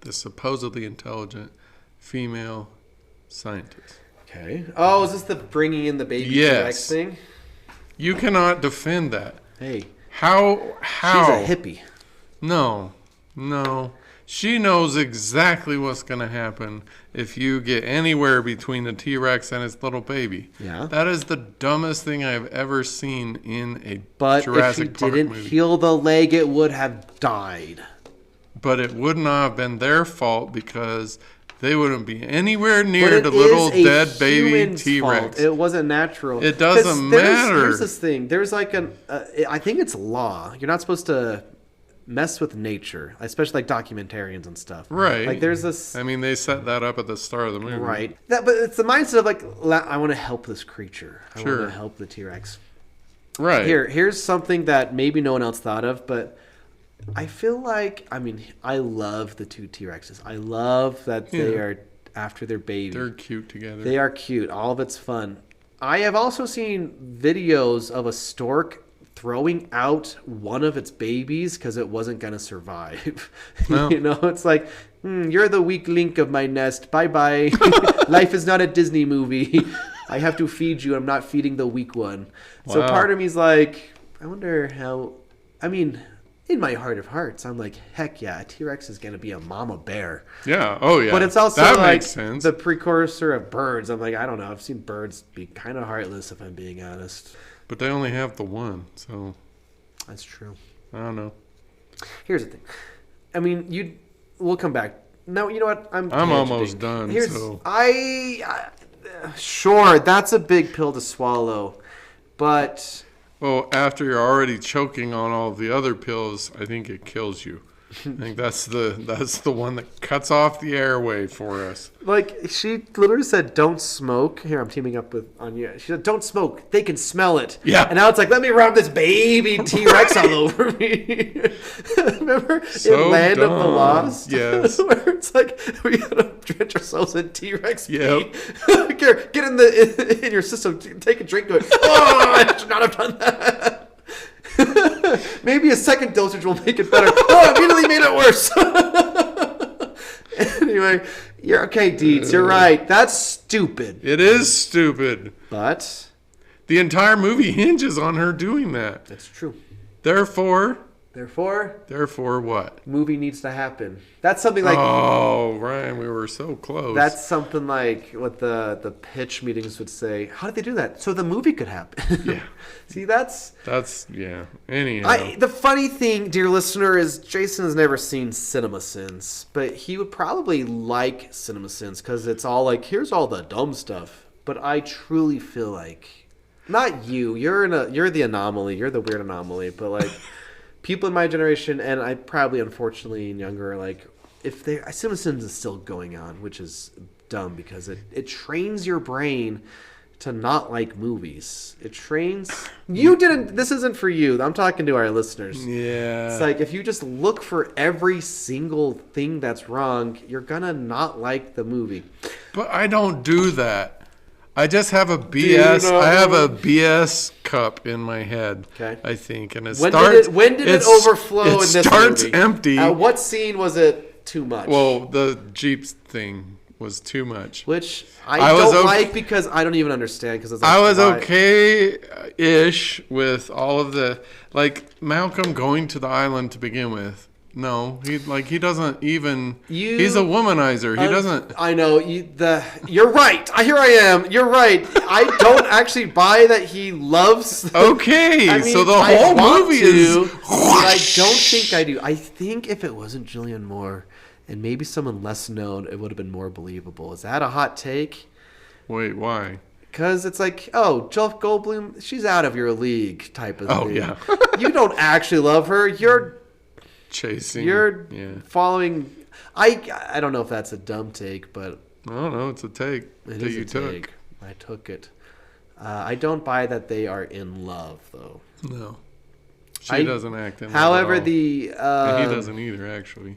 Speaker 3: this supposedly intelligent female scientist.
Speaker 2: Okay. Oh, is this the bringing in the baby T-Rex thing?
Speaker 3: You cannot defend that.
Speaker 2: Hey.
Speaker 3: How?
Speaker 2: She's a hippie.
Speaker 3: No. She knows exactly what's going to happen if you get anywhere between the T-Rex and its little baby.
Speaker 2: Yeah.
Speaker 3: That is the dumbest thing I've ever seen in a
Speaker 2: But
Speaker 3: Jurassic Park
Speaker 2: if she didn't
Speaker 3: movie.
Speaker 2: heal the leg, it would have died.
Speaker 3: But it would not have been their fault because they wouldn't be anywhere near the little dead baby T-Rex.
Speaker 2: Fault. It wasn't natural.
Speaker 3: It doesn't matter.
Speaker 2: Here's this thing. There's like I think it's law. You're not supposed to mess with nature, especially like documentarians and stuff.
Speaker 3: Right.
Speaker 2: Like there's this.
Speaker 3: I mean, they set that up at the start of the movie.
Speaker 2: Right. But it's the mindset of like, I want to help this creature. I
Speaker 3: Sure.
Speaker 2: want to help the T-Rex.
Speaker 3: Right.
Speaker 2: Here's something that maybe no one else thought of, but I feel like, I love the two T-Rexes. I love that they are after their baby.
Speaker 3: They're cute together.
Speaker 2: They are cute. All of it's fun. I have also seen videos of a stork throwing out one of its babies because it wasn't going to survive.
Speaker 3: No.
Speaker 2: It's like, you're the weak link of my nest. Bye-bye. Life is not a Disney movie. I have to feed you. I'm not feeding the weak one. So
Speaker 3: Wow.
Speaker 2: part of me is like, I wonder how... in my heart of hearts, I'm like, heck yeah, a T-Rex is going to be a mama bear.
Speaker 3: Yeah. Oh, yeah.
Speaker 2: But it's also
Speaker 3: that
Speaker 2: like
Speaker 3: makes sense.
Speaker 2: the precursor of birds. I'm like, I don't know. I've seen birds be kind of heartless, if I'm being honest.
Speaker 3: But they only have the one, so
Speaker 2: That's true.
Speaker 3: I don't know.
Speaker 2: Here's the thing. We'll come back. No, you know what? I'm
Speaker 3: almost done.
Speaker 2: Sure, that's a big pill to swallow, but
Speaker 3: Well, after you're already choking on all the other pills, I think it kills you. I think that's the one that cuts off the airway for us.
Speaker 2: like she literally said, "Don't smoke." Here, I'm teaming up with Anya. She said, "Don't smoke. They can smell it."
Speaker 3: Yeah.
Speaker 2: And now it's like, let me rub this baby T-Rex all over me. Remember
Speaker 3: So
Speaker 2: in Land of the
Speaker 3: dumb.
Speaker 2: Lost?
Speaker 3: Yes.
Speaker 2: Where it's like we gotta drench ourselves in T-Rex
Speaker 3: Yep.
Speaker 2: pee. Here, get in your system. Take a drink to it. Oh, I should not have done that. Maybe a second dosage will make it better. Oh, it immediately made it worse. Anyway, you're okay, Dietz. You're right. That's stupid.
Speaker 3: It is stupid.
Speaker 2: But
Speaker 3: The entire movie hinges on her doing that.
Speaker 2: that's true.
Speaker 3: Therefore what?
Speaker 2: Movie needs to happen. That's something like
Speaker 3: Oh, Ryan, we were so close.
Speaker 2: that's something like what the pitch meetings would say. How did they do that? So the movie could happen.
Speaker 3: Yeah.
Speaker 2: See, that's
Speaker 3: yeah. Anyhow.
Speaker 2: the funny thing, dear listener, is Jason has never seen CinemaSins, but he would probably like CinemaSins because it's all like, here's all the dumb stuff. But I truly feel like not you. You're the anomaly. You're the weird anomaly. But like people in my generation, and I probably unfortunately and younger, like if they Simpsons is still going on, which is dumb because it trains your brain to not like movies. It trains you didn't. This isn't for you. I'm talking to our listeners.
Speaker 3: Yeah.
Speaker 2: It's like if you just look for every single thing that's wrong, you're gonna not like the movie.
Speaker 3: But I don't do that. I just have a BS. I have a BS cup in my head.
Speaker 2: Okay.
Speaker 3: I think, and
Speaker 2: when did it overflow in this movie? It
Speaker 3: starts empty.
Speaker 2: At what scene was it too much?
Speaker 3: Well, the Jeep thing was too much.
Speaker 2: Which I don't like because I don't even understand. Because I was
Speaker 3: okay-ish with all of the like Malcolm going to the island to begin with. No, he doesn't even. He's a womanizer. He doesn't.
Speaker 2: I know you're right. Here I am. You're right. I don't actually buy that he loves.
Speaker 3: Okay, I mean, so the whole movie is.
Speaker 2: But I don't think I do. I think if it wasn't Julianne Moore and maybe someone less known, it would have been more believable. Is that a hot take?
Speaker 3: Wait, why?
Speaker 2: Because it's like, oh, Jeff Goldblum, she's out of your league type of thing.
Speaker 3: Oh yeah.
Speaker 2: You don't actually love her. You're following. I don't know if that's a dumb take, but
Speaker 3: I don't know. It's a take
Speaker 2: that
Speaker 3: you took.
Speaker 2: I took it. I don't buy that they are in love, though.
Speaker 3: No, she doesn't act in love.
Speaker 2: However,
Speaker 3: and he doesn't either. Actually,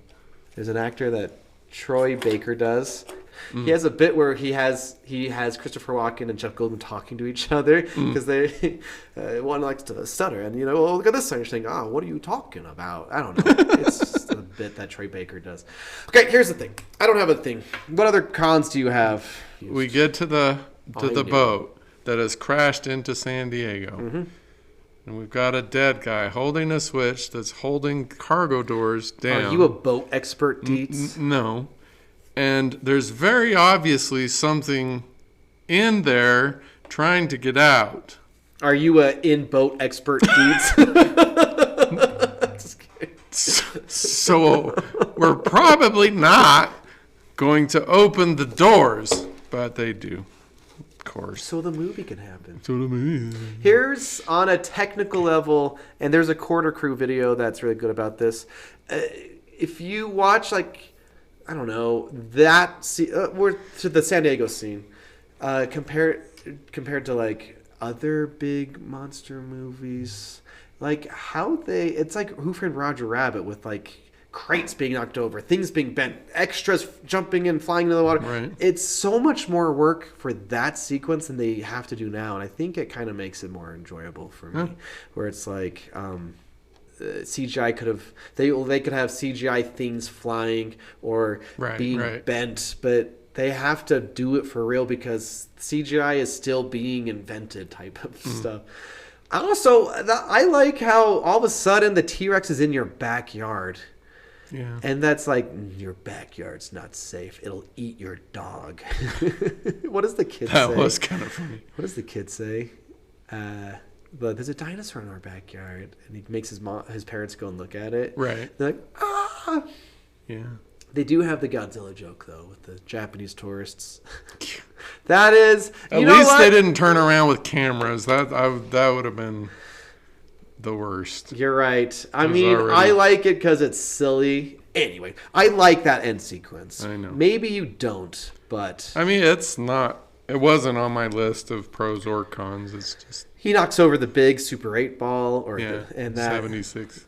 Speaker 2: there's an actor that Troy Baker does. He has a bit where he has Christopher Walken and Jeff Goldblum talking to each other because they one likes to stutter and look at this and you're saying, oh, what are you talking about? I don't know. It's just a bit that Troy Baker does. Okay, here's the thing. I don't have a thing. What other cons do you have?
Speaker 3: We get to the boat that has crashed into San Diego. Mm-hmm. And we've got a dead guy holding a switch that's holding cargo doors down.
Speaker 2: Are you a boat expert, Dietz?
Speaker 3: No. And there's very obviously something in there trying to get out.
Speaker 2: Are you a in-boat expert, Dietz? Just kidding.
Speaker 3: So we're probably not going to open the doors, but they do, of course.
Speaker 2: So the movie can happen.
Speaker 3: So
Speaker 2: Here's on a technical level, and there's a Quarter Crew video that's really good about this. If you watch, I don't know, that scene, to the San Diego scene, compared to other big monster movies, it's like Who Framed Roger Rabbit with crates being knocked over, things being bent, extras jumping in, flying into the water.
Speaker 3: Right.
Speaker 2: It's so much more work for that sequence than they have to do now, and I think it kind of makes it more enjoyable for me, where it's CGI could have they could have CGI things flying or being bent, but they have to do it for real because CGI is still being invented type of stuff. I like how all of a sudden the T-Rex is in your backyard.
Speaker 3: Yeah.
Speaker 2: And that's your backyard's not safe. It'll eat your dog. What does the kid say?
Speaker 3: That was kind of funny.
Speaker 2: What does the kid say? But there's a dinosaur in our backyard, and he makes his parents go and look at it.
Speaker 3: Right.
Speaker 2: They're like, ah!
Speaker 3: Yeah.
Speaker 2: They do have the Godzilla joke, though, with the Japanese tourists. That is...
Speaker 3: At least they didn't turn around with cameras. That would have been the worst.
Speaker 2: You're right. I like it because it's silly. Anyway, I like that end sequence.
Speaker 3: I know.
Speaker 2: Maybe you don't, but...
Speaker 3: it's not... It wasn't on my list of pros or cons. It's just...
Speaker 2: He knocks over the big Super 8 ball.
Speaker 3: And that 76.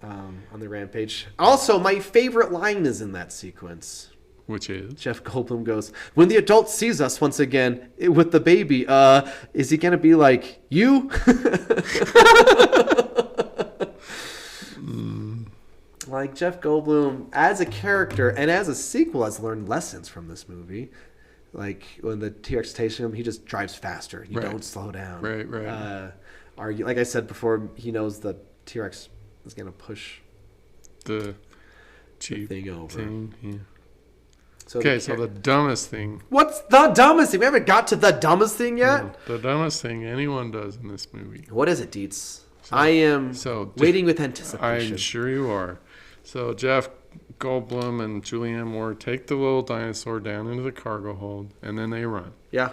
Speaker 2: On the rampage. Also, my favorite line is in that sequence.
Speaker 3: Which is?
Speaker 2: Jeff Goldblum goes, when the adult sees us once again with the baby, is he going to be like, you? Jeff Goldblum, as a character and as a sequel, has learned lessons from this movie. When the T-Rex takes him, he just drives faster. You don't slow down.
Speaker 3: Right.
Speaker 2: Like I said before, he knows the T-Rex is going to push
Speaker 3: the
Speaker 2: thing over.
Speaker 3: Yeah. So the dumbest thing.
Speaker 2: What's the dumbest thing? We haven't got to the dumbest thing yet?
Speaker 3: No, the dumbest thing anyone does in this movie.
Speaker 2: What is it, Dietz? I am waiting with anticipation.
Speaker 3: I'm sure you are. So Jeff Goldblum and Julianne Moore take the little dinosaur down into the cargo hold, and then they run.
Speaker 2: Yeah.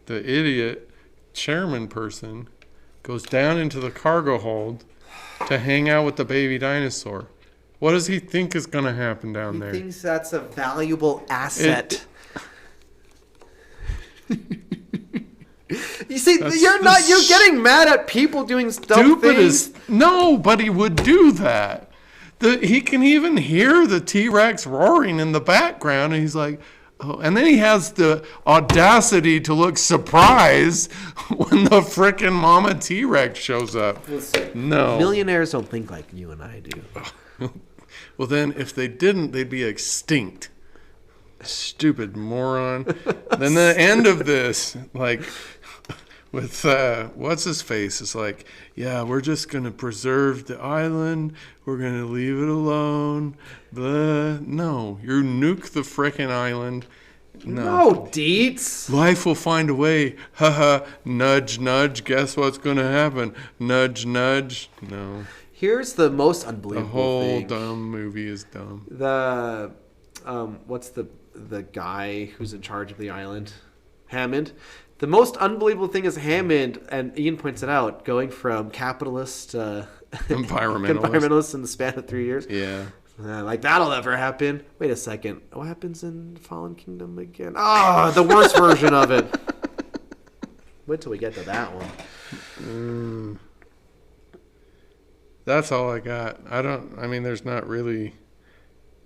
Speaker 3: the idiot chairman person goes down into the cargo hold to hang out with the baby dinosaur. What does he think is going to happen down there?
Speaker 2: He thinks that's a valuable asset. You see, you're getting mad at people doing dumb things.
Speaker 3: Nobody would do that. He can even hear the T-Rex roaring in the background, and he's like, oh, and then he has the audacity to look surprised when the frickin' mama T-Rex shows up. No.
Speaker 2: Millionaires don't think like you and I do.
Speaker 3: Well, then, if they didn't, they'd be extinct. Stupid moron. Then the end of this, like, with, what's his face? It's like, yeah, we're just going to preserve the island. We're going to leave it alone. Blah. No, you nuke the frickin' island.
Speaker 2: No, Dietz.
Speaker 3: Life will find a way. Haha, nudge, nudge. Guess what's going to happen? Nudge, nudge. No.
Speaker 2: Here's the most unbelievable
Speaker 3: The whole
Speaker 2: thing.
Speaker 3: dumb movie is dumb.
Speaker 2: The what's the guy who's in charge of the island? Hammond. The most unbelievable thing is Hammond, and Ian points it out, going from capitalist to environmentalist in the span of 3 years.
Speaker 3: Yeah.
Speaker 2: Like, that'll never happen. Wait a second. What happens in Fallen Kingdom again? Ah, the worst version of it. Wait till we get to that one.
Speaker 3: That's all I got. There's not really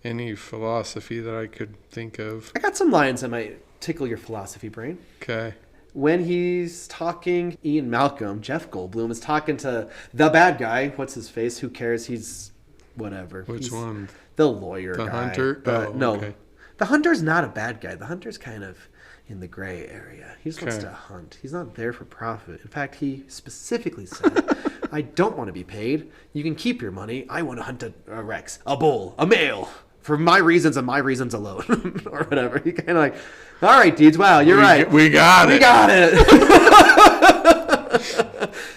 Speaker 3: any philosophy that I could think of.
Speaker 2: I got some lines that might tickle your philosophy brain.
Speaker 3: Okay.
Speaker 2: When he's talking, Ian Malcolm, Jeff Goldblum, is talking to the bad guy. What's his face? Who cares? He's whatever.
Speaker 3: Which one?
Speaker 2: The lawyer guy.
Speaker 3: The hunter?
Speaker 2: No.
Speaker 3: Okay.
Speaker 2: The hunter's not a bad guy. The hunter's kind of in the gray area. He just wants to hunt. He's not there for profit. In fact, he specifically said, I don't want to be paid. You can keep your money. I want to hunt a rex, a bull, a male. For my reasons and my reasons alone. Or whatever. He kind of like, all right, dudes, wow, you're right.
Speaker 3: We got it.
Speaker 2: We got it.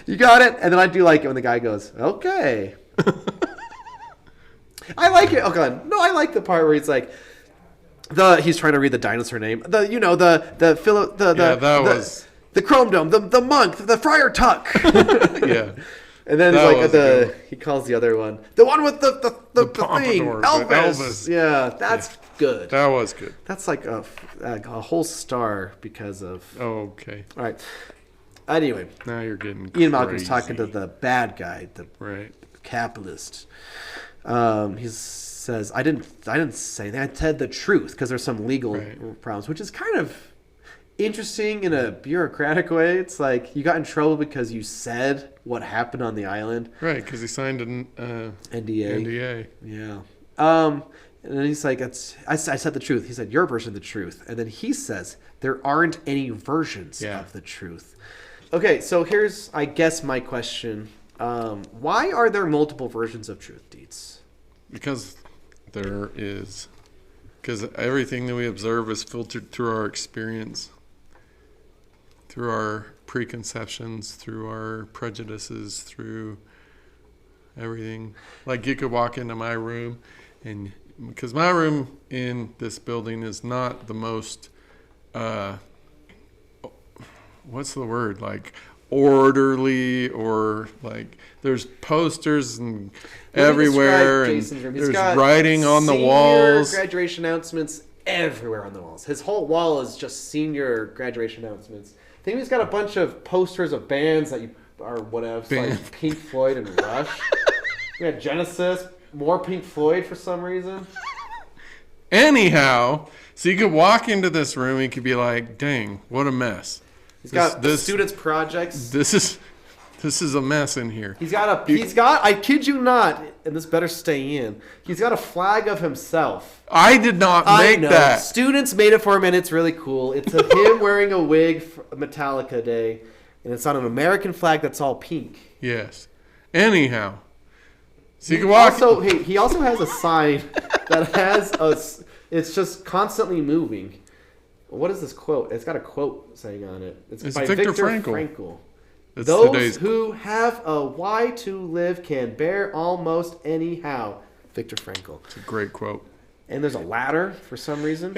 Speaker 2: You got it. And then I do like it when the guy goes, okay. I like it. Oh, God. No, I like the part where he's like, he's trying to read the dinosaur name. The Chrome Dome, the monk, the Friar Tuck.
Speaker 3: Yeah.
Speaker 2: And then he calls the other one, the one with the thing, Elvis. Yeah, that's good.
Speaker 3: That was good.
Speaker 2: That's like a whole star because of.
Speaker 3: Oh, okay.
Speaker 2: All right. Anyway,
Speaker 3: now you're getting
Speaker 2: Ian Malcolm's talking to the bad guy, the capitalist. He says, "I didn't say anything. I said the truth because there's some legal problems," which is kind of interesting in a bureaucratic way. It's like you got in trouble because you said what happened on the island.
Speaker 3: Right, because he signed an NDA.
Speaker 2: Yeah. And then he's like, I said the truth. He said, your version of the truth. And then he says, there aren't any versions of the truth. Okay, so here's, I guess, my question. Why are there multiple versions of truth, Dietz?
Speaker 3: Because there is. Because everything that we observe is filtered through our experience, through our preconceptions, through our prejudices, through everything. Like you could walk into my room, and because my room in this building is not the most, what's the word? Like orderly, or like there's posters and everywhere, and there's writing on the walls.
Speaker 2: Graduation announcements everywhere on the walls. His whole wall is just senior graduation announcements. I think he's got a bunch of posters of bands that are whatever, like Pink Floyd and Rush. We had Genesis, more Pink Floyd for some reason.
Speaker 3: Anyhow, so you could walk into this room and you could be like, dang, what a mess.
Speaker 2: He's got students' projects.
Speaker 3: This is a mess in here.
Speaker 2: He's got, I kid you not, and this better stay in, he's got a flag of himself.
Speaker 3: I did not make that.
Speaker 2: Students made it for him, and it's really cool. It's of him wearing a wig for Metallica Day, and it's on an American flag that's all pink.
Speaker 3: Yes. Anyhow. So you can walk.
Speaker 2: He also has a sign that has it's just constantly moving. What is this quote? It's got a quote saying on it. It's by Viktor Frankl. Those who have a why to live can bear almost anyhow. Viktor Frankl.
Speaker 3: It's a great quote.
Speaker 2: And there's a ladder for some reason.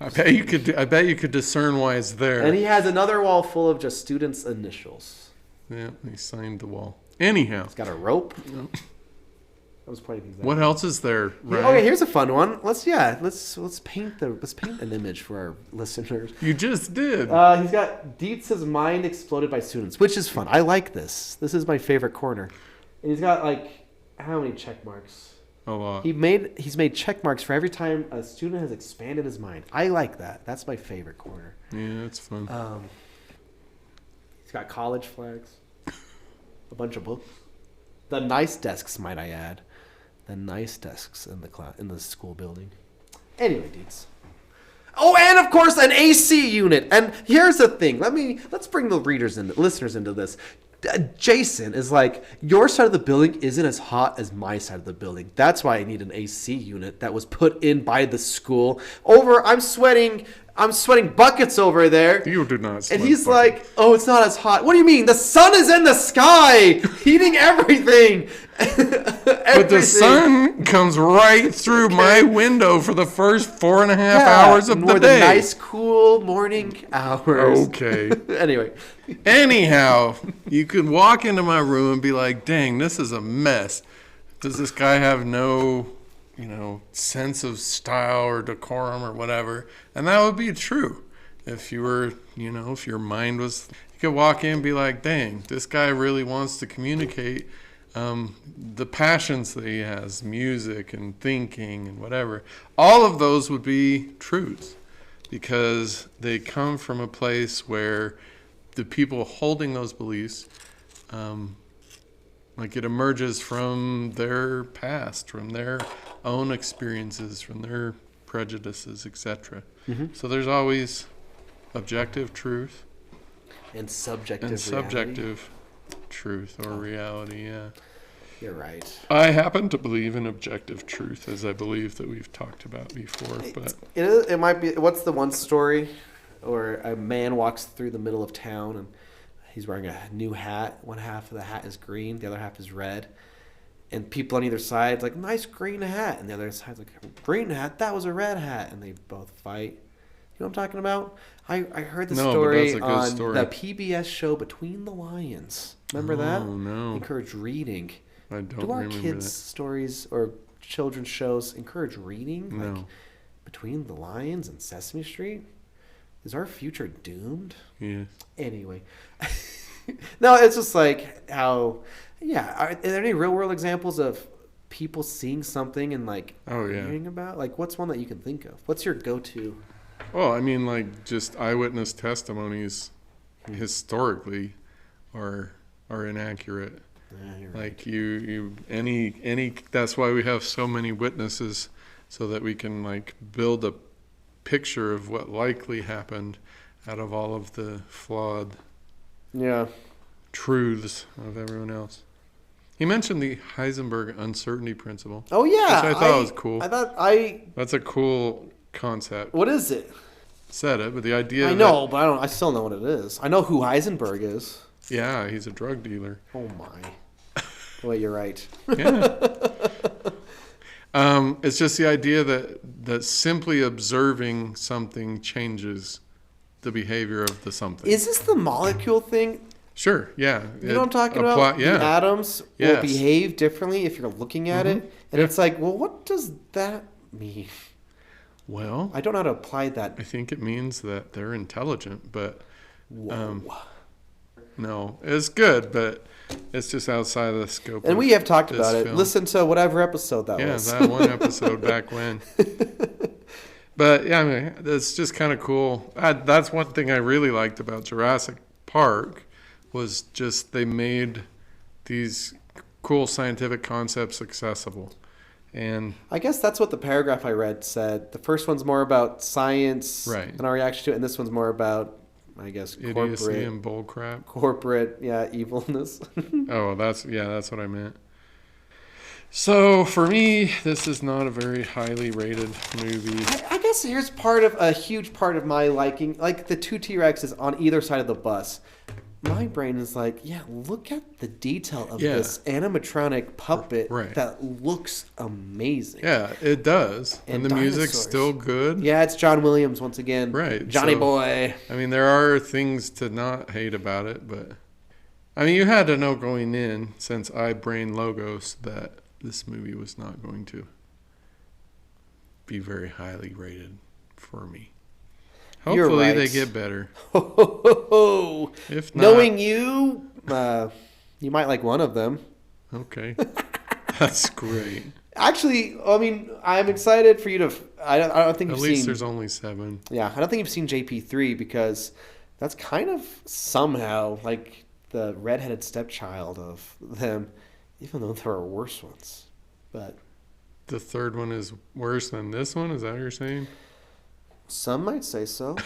Speaker 3: I bet you could discern why it's there.
Speaker 2: And he has another wall full of just students' initials.
Speaker 3: Yeah, he signed the wall. Anyhow.
Speaker 2: It's got a rope. I was pointing things out.
Speaker 3: What else is there, Ryan?
Speaker 2: Okay, here's a fun one. Let's paint an image for our listeners.
Speaker 3: You just did.
Speaker 2: He's got Dietz's mind exploded by students, which is fun. I like this. This is my favorite corner. And he's got like how many check marks?
Speaker 3: A lot.
Speaker 2: He's made check marks for every time a student has expanded his mind. I like that. That's my favorite corner.
Speaker 3: Yeah, it's fun.
Speaker 2: He's got college flags, a bunch of books, the nice desks, might I add. The nice desks in the school building. Anyway, Dietz. Oh, and of course an AC unit. And here's the thing. Let's bring the listeners into this. Jason is like, your side of the building isn't as hot as my side of the building. That's why I need an AC unit that was put in by the school. I'm sweating buckets over there.
Speaker 3: You do not sweat
Speaker 2: And he's
Speaker 3: buckets.
Speaker 2: like, oh, it's not as hot. What do you mean? The sun is in the sky, heating everything.
Speaker 3: But the sun comes right through my window for the first 4.5 hours of the day.
Speaker 2: The nice, cool morning hours.
Speaker 3: Okay.
Speaker 2: Anyway.
Speaker 3: Anyhow, you could walk into my room and be like, dang, this is a mess. Does this guy have no, sense of style or decorum or whatever? And that would be true. If you were, if your mind was, you could walk in and be like, dang, this guy really wants to communicate the passions that he has, music and thinking and whatever. All of those would be truths because they come from a place where the people holding those beliefs, it emerges from their past, from their own experiences, from their prejudices, etc.
Speaker 2: Mm-hmm.
Speaker 3: So there's always objective truth
Speaker 2: And subjective
Speaker 3: truth or reality, yeah.
Speaker 2: You're right.
Speaker 3: I happen to believe in objective truth, as I believe that we've talked about before. But
Speaker 2: It might be, what's the one story where a man walks through the middle of town and he's wearing a new hat. One half of the hat is green, the other half is red. And people on either side like, nice green hat. And the other side's like, green hat? That was a red hat. And they both fight. You know what I'm talking about? I heard the story on the PBS show Between the Lions. Remember that?
Speaker 3: Oh, no.
Speaker 2: Encourage reading.
Speaker 3: I don't
Speaker 2: Do our
Speaker 3: remember
Speaker 2: kids'
Speaker 3: that.
Speaker 2: stories or children's shows encourage reading?
Speaker 3: No.
Speaker 2: Like Between the Lions and Sesame Street? Is our future doomed?
Speaker 3: Yes.
Speaker 2: Anyway. No, it's just like how, are there any real world examples of people seeing something and reading about? Like, what's one that you can think of? What's your go-to?
Speaker 3: Well, I mean, just eyewitness testimonies historically are inaccurate.
Speaker 2: Yeah, you're
Speaker 3: right. That's why we have so many witnesses, so that we can build a picture of what likely happened out of all of the flawed truths of everyone else. He mentioned the Heisenberg uncertainty principle.
Speaker 2: Oh yeah,
Speaker 3: which I thought was cool.
Speaker 2: That's
Speaker 3: a cool concept.
Speaker 2: What is it?
Speaker 3: Said it, but the idea.
Speaker 2: I know, but I still know what it is. I know who Heisenberg is.
Speaker 3: Yeah, he's a drug dealer.
Speaker 2: Oh my. Well, you're right.
Speaker 3: Yeah. It's just the idea that simply observing something changes the behavior of the something.
Speaker 2: Is this the molecule thing?
Speaker 3: Sure, yeah.
Speaker 2: You know what I'm talking about?
Speaker 3: Yeah.
Speaker 2: The atoms will behave differently if you're looking at it. And it's like, well, what does that mean?
Speaker 3: Well,
Speaker 2: I don't know how to apply that.
Speaker 3: I think it means that they're intelligent, but
Speaker 2: Whoa.
Speaker 3: No, it's good, but it's just outside of the scope.
Speaker 2: And we have talked about it.
Speaker 3: Film.
Speaker 2: Listen to whatever episode that was.
Speaker 3: Yeah, that one episode back when. But yeah, I mean, it's just kind of cool. That's one thing I really liked about Jurassic Park was just they made these cool scientific concepts accessible. And
Speaker 2: I guess that's what the paragraph I read said. The first one's more about science and our reaction to it, and this one's more about, I guess,
Speaker 3: idiocy and bullcrap.
Speaker 2: Corporate, evilness.
Speaker 3: Oh, that's what I meant. So for me, this is not a very highly rated movie.
Speaker 2: I guess here's a huge part of my liking, like the two T-Rexes on either side of the bus. my brain is like, yeah, look at the detail of
Speaker 3: Yeah.
Speaker 2: this animatronic puppet
Speaker 3: Right.
Speaker 2: that looks amazing.
Speaker 3: Yeah, it does. And the music's
Speaker 2: dinosaurs.
Speaker 3: still good.
Speaker 2: Yeah, it's John Williams once again.
Speaker 3: Right,
Speaker 2: Johnny
Speaker 3: so-
Speaker 2: boy.
Speaker 3: I mean, there are things to not hate about it, but I mean, you had to know going in, since I brain logos, that this movie was not going to be very highly rated for me.
Speaker 2: You're
Speaker 3: Hopefully
Speaker 2: right.
Speaker 3: they get better. If not,
Speaker 2: Knowing you, you might like one of them.
Speaker 3: okay, that's great.
Speaker 2: Actually, I mean, I'm excited for you to. I don't think
Speaker 3: At
Speaker 2: you've
Speaker 3: least
Speaker 2: seen.
Speaker 3: there's only 7.
Speaker 2: Yeah, I don't think you've seen JP3 because that's kind of somehow like the redheaded stepchild of them, even though there are worse ones. But
Speaker 3: The third one is worse than this one. Is that what you're saying?
Speaker 2: some might say so.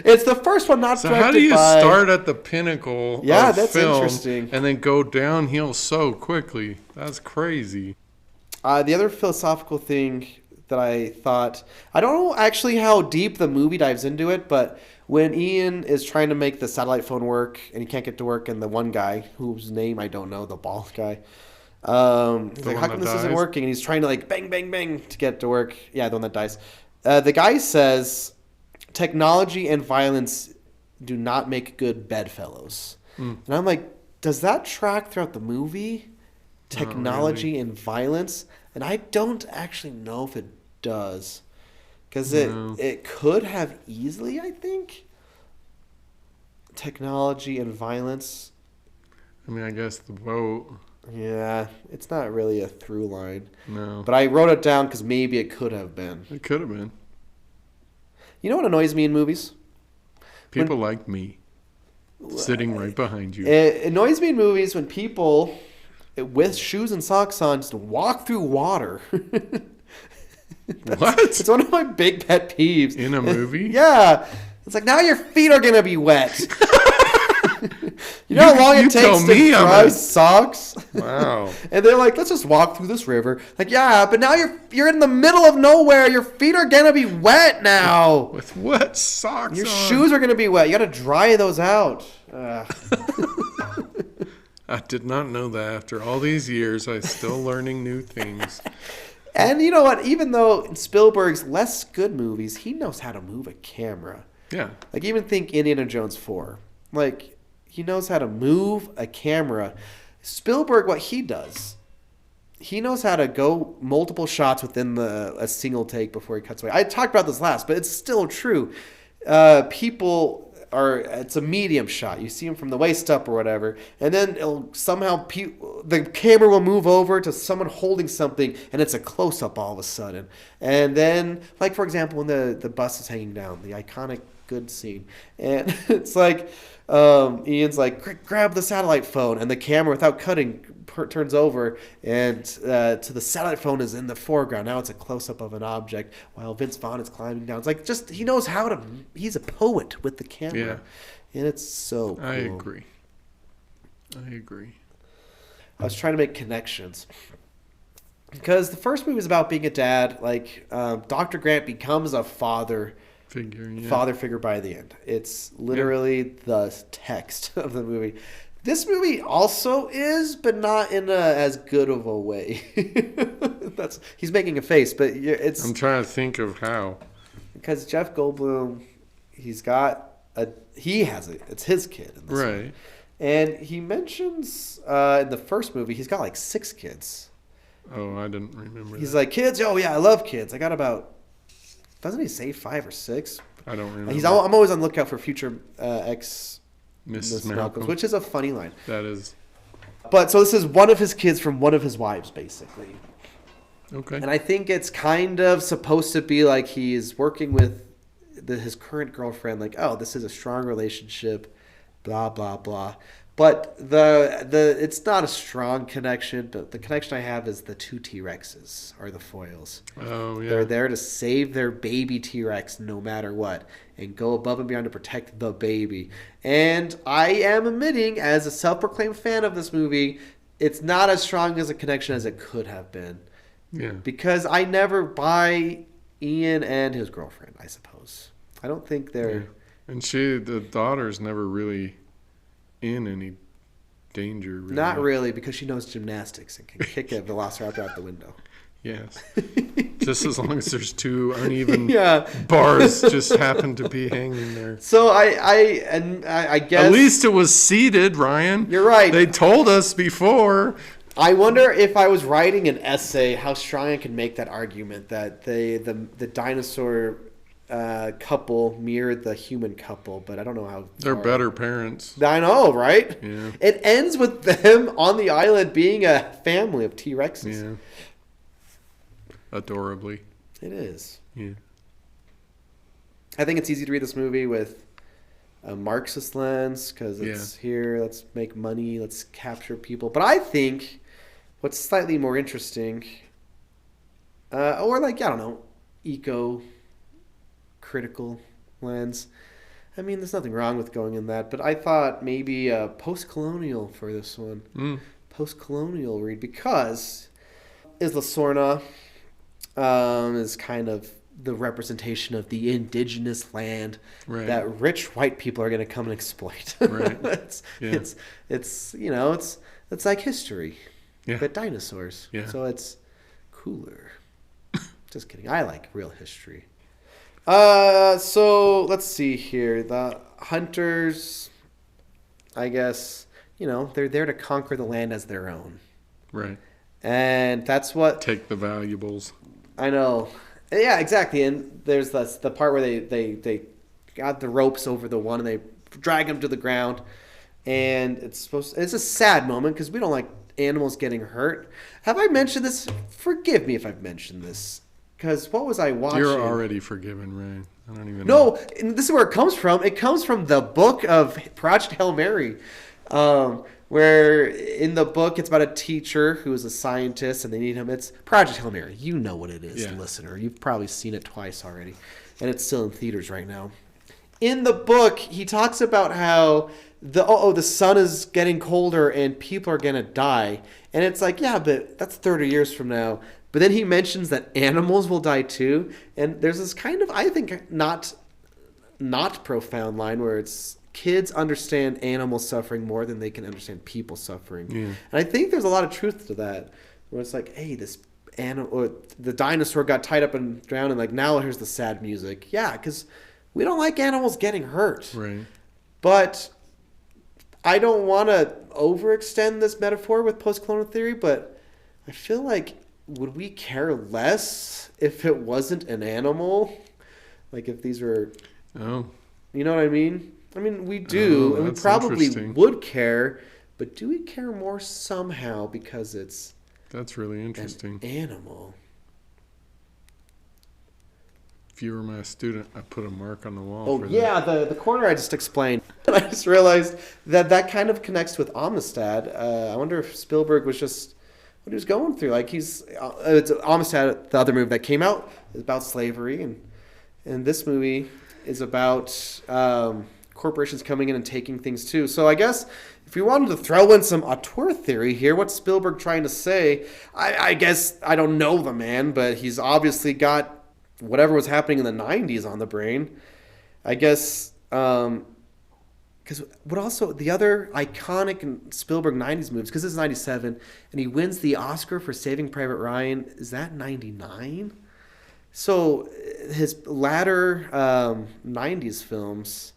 Speaker 2: It's the first one not
Speaker 3: So
Speaker 2: directed
Speaker 3: how do you
Speaker 2: by...
Speaker 3: start at the pinnacle
Speaker 2: Yeah,
Speaker 3: of
Speaker 2: that's
Speaker 3: film
Speaker 2: interesting.
Speaker 3: and then go downhill so quickly? That's crazy.
Speaker 2: The other philosophical thing that I thought, I don't know actually how deep the movie dives into it, but when Ian is trying to make the satellite phone work and he can't get to work, and the one guy whose name I don't know, the bald guy, he's like,
Speaker 3: one
Speaker 2: how come
Speaker 3: that
Speaker 2: this isn't
Speaker 3: dies?
Speaker 2: working? And he's trying to like bang, bang, bang to get to work. Yeah, the one that dies. The guy says, technology and violence do not make good bedfellows. And I'm like, does that track throughout the movie? Technology and violence? And I don't actually know if it does. Because it could have easily, I think. Technology and violence.
Speaker 3: I mean, I guess the boat.
Speaker 2: Yeah, it's not really a through line.
Speaker 3: No.
Speaker 2: But I wrote it down because maybe it could have been.
Speaker 3: It could have been.
Speaker 2: You know what annoys me in movies?
Speaker 3: People like me sitting right behind you.
Speaker 2: It annoys me in movies when people with shoes and socks on just walk through water.
Speaker 3: What?
Speaker 2: It's one of my big pet peeves.
Speaker 3: In a movie?
Speaker 2: Yeah. It's like, now your feet are going to be wet. You know how long
Speaker 3: You
Speaker 2: it takes
Speaker 3: tell
Speaker 2: to
Speaker 3: me I'm
Speaker 2: dry
Speaker 3: a-
Speaker 2: socks?
Speaker 3: Wow.
Speaker 2: And they're like, let's just walk through this river. Like, yeah, but now you're in the middle of nowhere. Your feet are going to be wet now.
Speaker 3: With wet socks
Speaker 2: Your
Speaker 3: on.
Speaker 2: shoes are going to be wet. You got to dry those out.
Speaker 3: I did not know that. After all these years, I'm still learning new things.
Speaker 2: And you know what? Even though in Spielberg's less good movies, he knows how to move a camera.
Speaker 3: Yeah.
Speaker 2: Like, even think Indiana Jones 4. Like, he knows how to move a camera. Spielberg, what he does, he knows how to go multiple shots within a single take before he cuts away. I talked about this last, but it's still true. It's a medium shot. You see him from the waist up or whatever, and then it'll somehow the camera will move over to someone holding something, and it's a close up all of a sudden. And then, like for example, when the bus is hanging down, the iconic good scene, and it's like Ian's like, grab the satellite phone, and the camera without cutting turns over, and to the satellite phone is in the foreground. Now it's a close-up of an object while Vince Vaughn is climbing down. It's like, just, he knows how to, he's a poet with the camera.
Speaker 3: Yeah.
Speaker 2: And it's so cool.
Speaker 3: I agree.
Speaker 2: I was trying to make connections. Because the first movie was about being a dad. Like, Dr. Grant becomes a father figure by the end. It's literally the text of the movie. This movie also is, but not in as good of a way. He's making a face, but it's...
Speaker 3: I'm trying to think of how.
Speaker 2: Because Jeff Goldblum, it's his kid in this
Speaker 3: Right.
Speaker 2: movie. And he mentions in the first movie, he's got like 6 kids.
Speaker 3: Oh, I didn't remember
Speaker 2: He's
Speaker 3: that.
Speaker 2: like, kids? Oh, yeah, I love kids. I got about... Doesn't he say 5 or 6?
Speaker 3: I don't remember.
Speaker 2: I'm always on the lookout for future
Speaker 3: Mrs.
Speaker 2: Malcolm,
Speaker 3: Malcolm.
Speaker 2: which is a funny line.
Speaker 3: That is.
Speaker 2: But so this is one of his kids from one of his wives, basically.
Speaker 3: Okay.
Speaker 2: And I think it's kind of supposed to be like he's working with his current girlfriend, like, oh, this is a strong relationship, blah, blah, blah. But it's not a strong connection, but the connection I have is the 2 T-Rexes are the foils.
Speaker 3: Oh, yeah.
Speaker 2: They're there to save their baby T-Rex no matter what and go above and beyond to protect the baby. And I am admitting, as a self-proclaimed fan of this movie, it's not as strong as a connection as it could have been.
Speaker 3: Yeah.
Speaker 2: Because I never buy Ian and his girlfriend, I suppose. I don't think they're
Speaker 3: And the daughter's never really in any danger. Really.
Speaker 2: Not really, because she knows gymnastics and can kick a velociraptor out the window.
Speaker 3: Yes. Just as long as there's two uneven bars just happen to be hanging there.
Speaker 2: So I guess...
Speaker 3: At least it was seated, Ryan.
Speaker 2: You're right.
Speaker 3: They told us before.
Speaker 2: I wonder if I was writing an essay, how strong I could make that argument that the dinosaur couple mirrored the human couple, but I don't know how...
Speaker 3: They're better parents.
Speaker 2: I know, right?
Speaker 3: Yeah.
Speaker 2: It ends with them on the island being a family of T-Rexes.
Speaker 3: Yeah. Adorably.
Speaker 2: It is.
Speaker 3: Yeah.
Speaker 2: I think it's easy to read this movie with a Marxist lens because it's here, let's make money, let's capture people. But I think what's slightly more interesting, or like, I don't know, eco-critical lens. I mean, there's nothing wrong with going in that, but I thought maybe post-colonial for this one. Post-colonial read because Isla Sorna is kind of the representation of the indigenous land that rich white people are going to come and exploit.
Speaker 3: Right.
Speaker 2: It's you know, it's like history, but dinosaurs.
Speaker 3: Yeah.
Speaker 2: So it's cooler. Just kidding. I like real history. So let's see here. The hunters, I guess, you know, they're there to conquer the land as their own.
Speaker 3: Right.
Speaker 2: And that's what...
Speaker 3: Take the valuables.
Speaker 2: I know. Yeah, exactly. And there's the part where they got the ropes over the one and they drag him to the ground. And it's a sad moment because we don't like animals getting hurt. Have I mentioned this? Forgive me if I've mentioned this. Because what was I watching?
Speaker 3: You're already forgiven, Ray. I don't even know.
Speaker 2: No, and this is where it comes from. It comes from the book of Project Hail Mary. Where in the book it's about a teacher who is a scientist and they need him. It's Project Hail Mary. You know what it is, listener. You've probably seen it twice already. And it's still in theaters right now. In the book, he talks about how the sun is getting colder and people are going to die. And it's like, yeah, but that's 30 years from now. But then he mentions that animals will die too. And there's this kind of, I think, not profound line where it's kids understand animal suffering more than they can understand people suffering. Yeah. And I think there's a lot of truth to that. Where it's like, hey, this animal, or the dinosaur got tied up and drowned, and like now here's the sad music. Yeah, because we don't like animals getting hurt.
Speaker 3: Right.
Speaker 2: But I don't want to overextend this metaphor with post-colonial theory, but I feel like would we care less if it wasn't an animal? Like if these were...
Speaker 3: Oh.
Speaker 2: You know what I mean? I mean, we do, and we probably would care, but do we care more somehow because it's...
Speaker 3: That's really interesting.
Speaker 2: An animal.
Speaker 3: If you were my student, I'd put a mark on the wall.
Speaker 2: Oh, yeah, the corner I just explained. I just realized that kind of connects with Amistad. I wonder if Spielberg was just what he was going through. Like it's Amistad, the other movie that came out, is about slavery, and this movie is about corporations coming in and taking things too. So I guess if we wanted to throw in some auteur theory here, what's Spielberg trying to say? I guess I don't know the man, but he's obviously got whatever was happening in the 90s on the brain. I guess because what also the other iconic Spielberg 90s movies, because this is 97 and he wins the Oscar for Saving Private Ryan, is that 99? So his latter 90s films,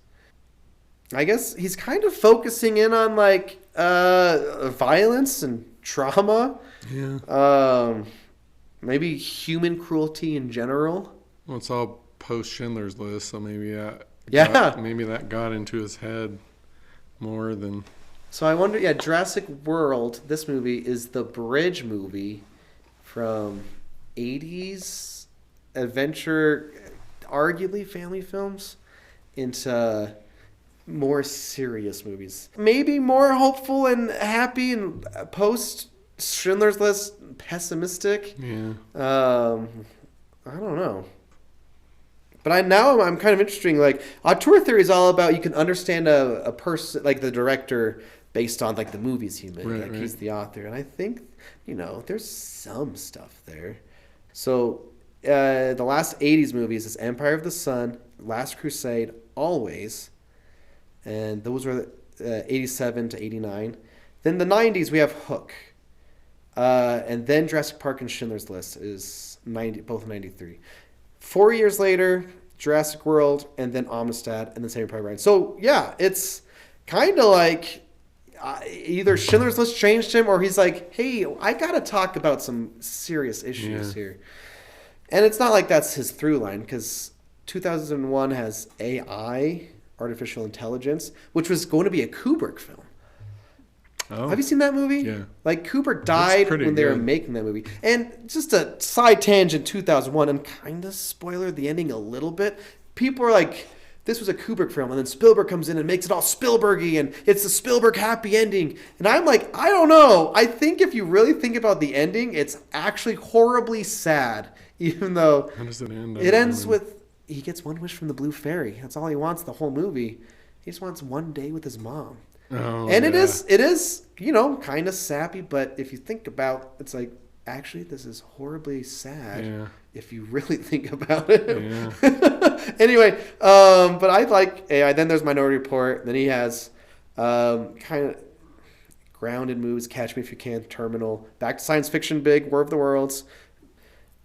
Speaker 2: I guess he's kind of focusing in on like violence and trauma.
Speaker 3: Yeah.
Speaker 2: Maybe human cruelty in general.
Speaker 3: Well, it's all post Schindler's List, so maybe maybe that got into his head more than.
Speaker 2: So I wonder. Yeah, Jurassic World. This movie is the bridge movie from 80s adventure, arguably family films, into more serious movies. Maybe more hopeful and happy and post Schindler's List pessimistic.
Speaker 3: Yeah.
Speaker 2: I don't know. But I'm kind of interesting. Like auteur theory is all about you can understand a person, like the director, based on like the movies he made. Right. He's the author, and I think there's some stuff there. So the last 80s movies is Empire of the Sun, Last Crusade, Always, and those were 87 to 89. Then the 90s, we have Hook. And then Jurassic Park and Schindler's List is both 93. 4 years later, Jurassic World, and then Amistad, and then Saving Private Ryan. So, yeah, it's kind of like either Schindler's List changed him, or he's like, hey, I got to talk about some serious issues here. And it's not like that's his through line, because 2001 has AI, artificial intelligence, which was going to be a Kubrick film. Oh. Have you seen that movie?
Speaker 3: Yeah.
Speaker 2: Like, Kubrick died when they were making that movie. And just a side tangent, 2001, and kind of spoiler the ending a little bit. People are like, this was a Kubrick film, and then Spielberg comes in and makes it all Spielbergy, and it's the Spielberg happy ending. And I'm like, I don't know. I think if you really think about the ending, it's actually horribly sad, even though
Speaker 3: how does it end?
Speaker 2: It ends with he gets one wish from the blue fairy. That's all he wants the whole movie. He just wants one day with his mom.
Speaker 3: Oh,
Speaker 2: and it is, you know, kind of sappy, but if you think about, it's like, actually, this is horribly sad if you really think about it. Yeah. Anyway, but I like AI. Then there's Minority Report. Then he has kind of grounded movies, Catch Me If You Can, Terminal, back to science fiction, big, War of the Worlds.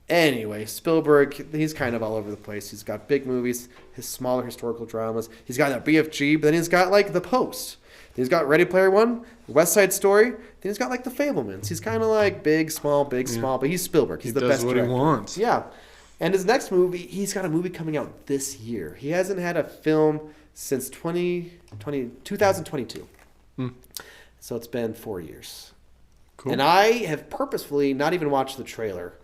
Speaker 2: Anyway, Spielberg, he's kind of all over the place. He's got big movies, his smaller historical dramas. He's got that BFG, but then he's got, like, The Post. He's got Ready Player One, West Side Story. Then he's got, like, The Fablemans. He's kind of like big, small, but he's Spielberg. He's the best director.
Speaker 3: He does what he wants.
Speaker 2: Yeah. And his next movie, he's got a movie coming out this year. He hasn't had a film since 2022. So it's been 4 years. Cool. And I have purposefully not even watched the trailer.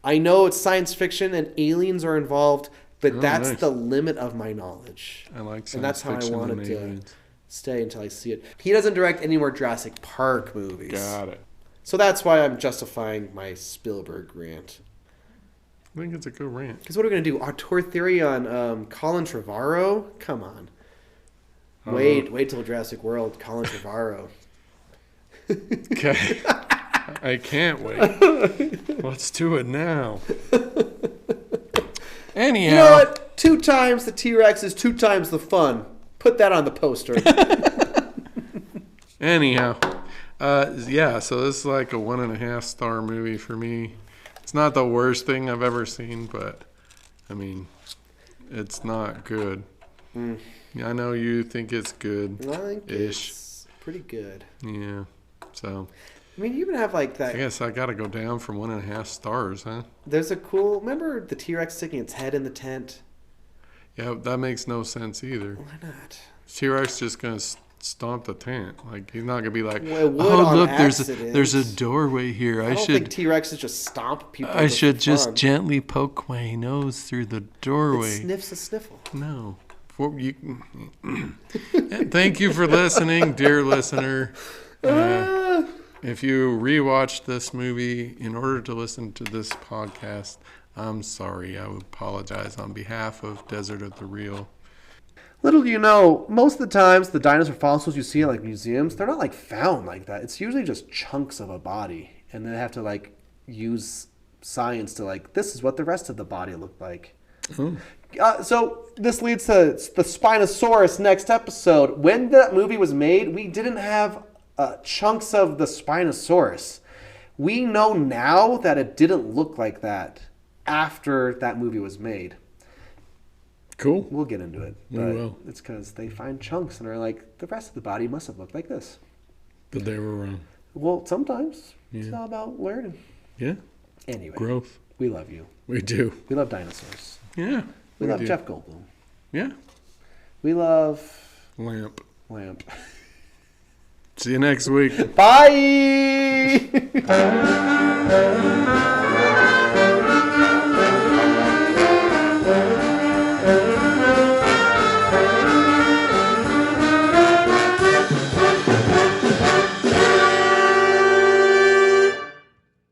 Speaker 2: I know it's science fiction and aliens are involved, but that's the limit of my knowledge.
Speaker 3: I like science
Speaker 2: and that's how
Speaker 3: fiction
Speaker 2: I wanted to stay until I see it. He doesn't direct any more Jurassic Park movies.
Speaker 3: Got it.
Speaker 2: So that's why I'm justifying my Spielberg rant.
Speaker 3: I think it's a good rant.
Speaker 2: Because what are we going to do? Auteur theory on Colin Trevorrow? Come on. Wait till Jurassic World, Colin Trevorrow.
Speaker 3: Okay. I can't wait. Let's do it now. Anyhow.
Speaker 2: You know what? 2 times the T-Rex is 2 times the fun. Put that on the poster.
Speaker 3: Anyhow. So this is like a 1.5 star movie for me. It's not the worst thing I've ever seen, but, I mean, it's not good. I know you think it's good.
Speaker 2: I think it's pretty good.
Speaker 3: Yeah. So...
Speaker 2: I mean, you even have like that.
Speaker 3: I guess I got to go down from 1.5 stars, huh?
Speaker 2: There's a cool. Remember the T-Rex sticking its head in the tent?
Speaker 3: Yeah, that makes no sense either.
Speaker 2: Why not?
Speaker 3: T-Rex just gonna stomp the tent. Like he's not gonna be like,
Speaker 2: well,
Speaker 3: look, there's a doorway here.
Speaker 2: I don't think T-Rexes just stomp people.
Speaker 3: I should just gently poke my nose through the doorway.
Speaker 2: It sniffs a sniffle.
Speaker 3: No. Thank you for listening, dear listener. If you rewatch this movie in order to listen to this podcast, I'm sorry. I would apologize on behalf of Desert of the Real.
Speaker 2: Little do you know, most of the times the dinosaur fossils you see in like museums, they're not like found like that. It's usually just chunks of a body, and they have to like use science to like, this is what the rest of the body looked like. So this leads to the Spinosaurus next episode. When that movie was made, we didn't have chunks of the Spinosaurus. We know now that it didn't look like that after that movie was made.
Speaker 3: Cool.
Speaker 2: We'll get into it. But it's because they find chunks and are like, the rest of the body must have looked like this.
Speaker 3: But they were wrong.
Speaker 2: Well, sometimes. It's all about learning.
Speaker 3: Yeah.
Speaker 2: Anyway.
Speaker 3: Growth.
Speaker 2: We love you.
Speaker 3: We do.
Speaker 2: We love dinosaurs.
Speaker 3: Yeah.
Speaker 2: We love Jeff Goldblum.
Speaker 3: Yeah.
Speaker 2: We love...
Speaker 3: Lamp.
Speaker 2: See
Speaker 3: you next week.
Speaker 2: Bye!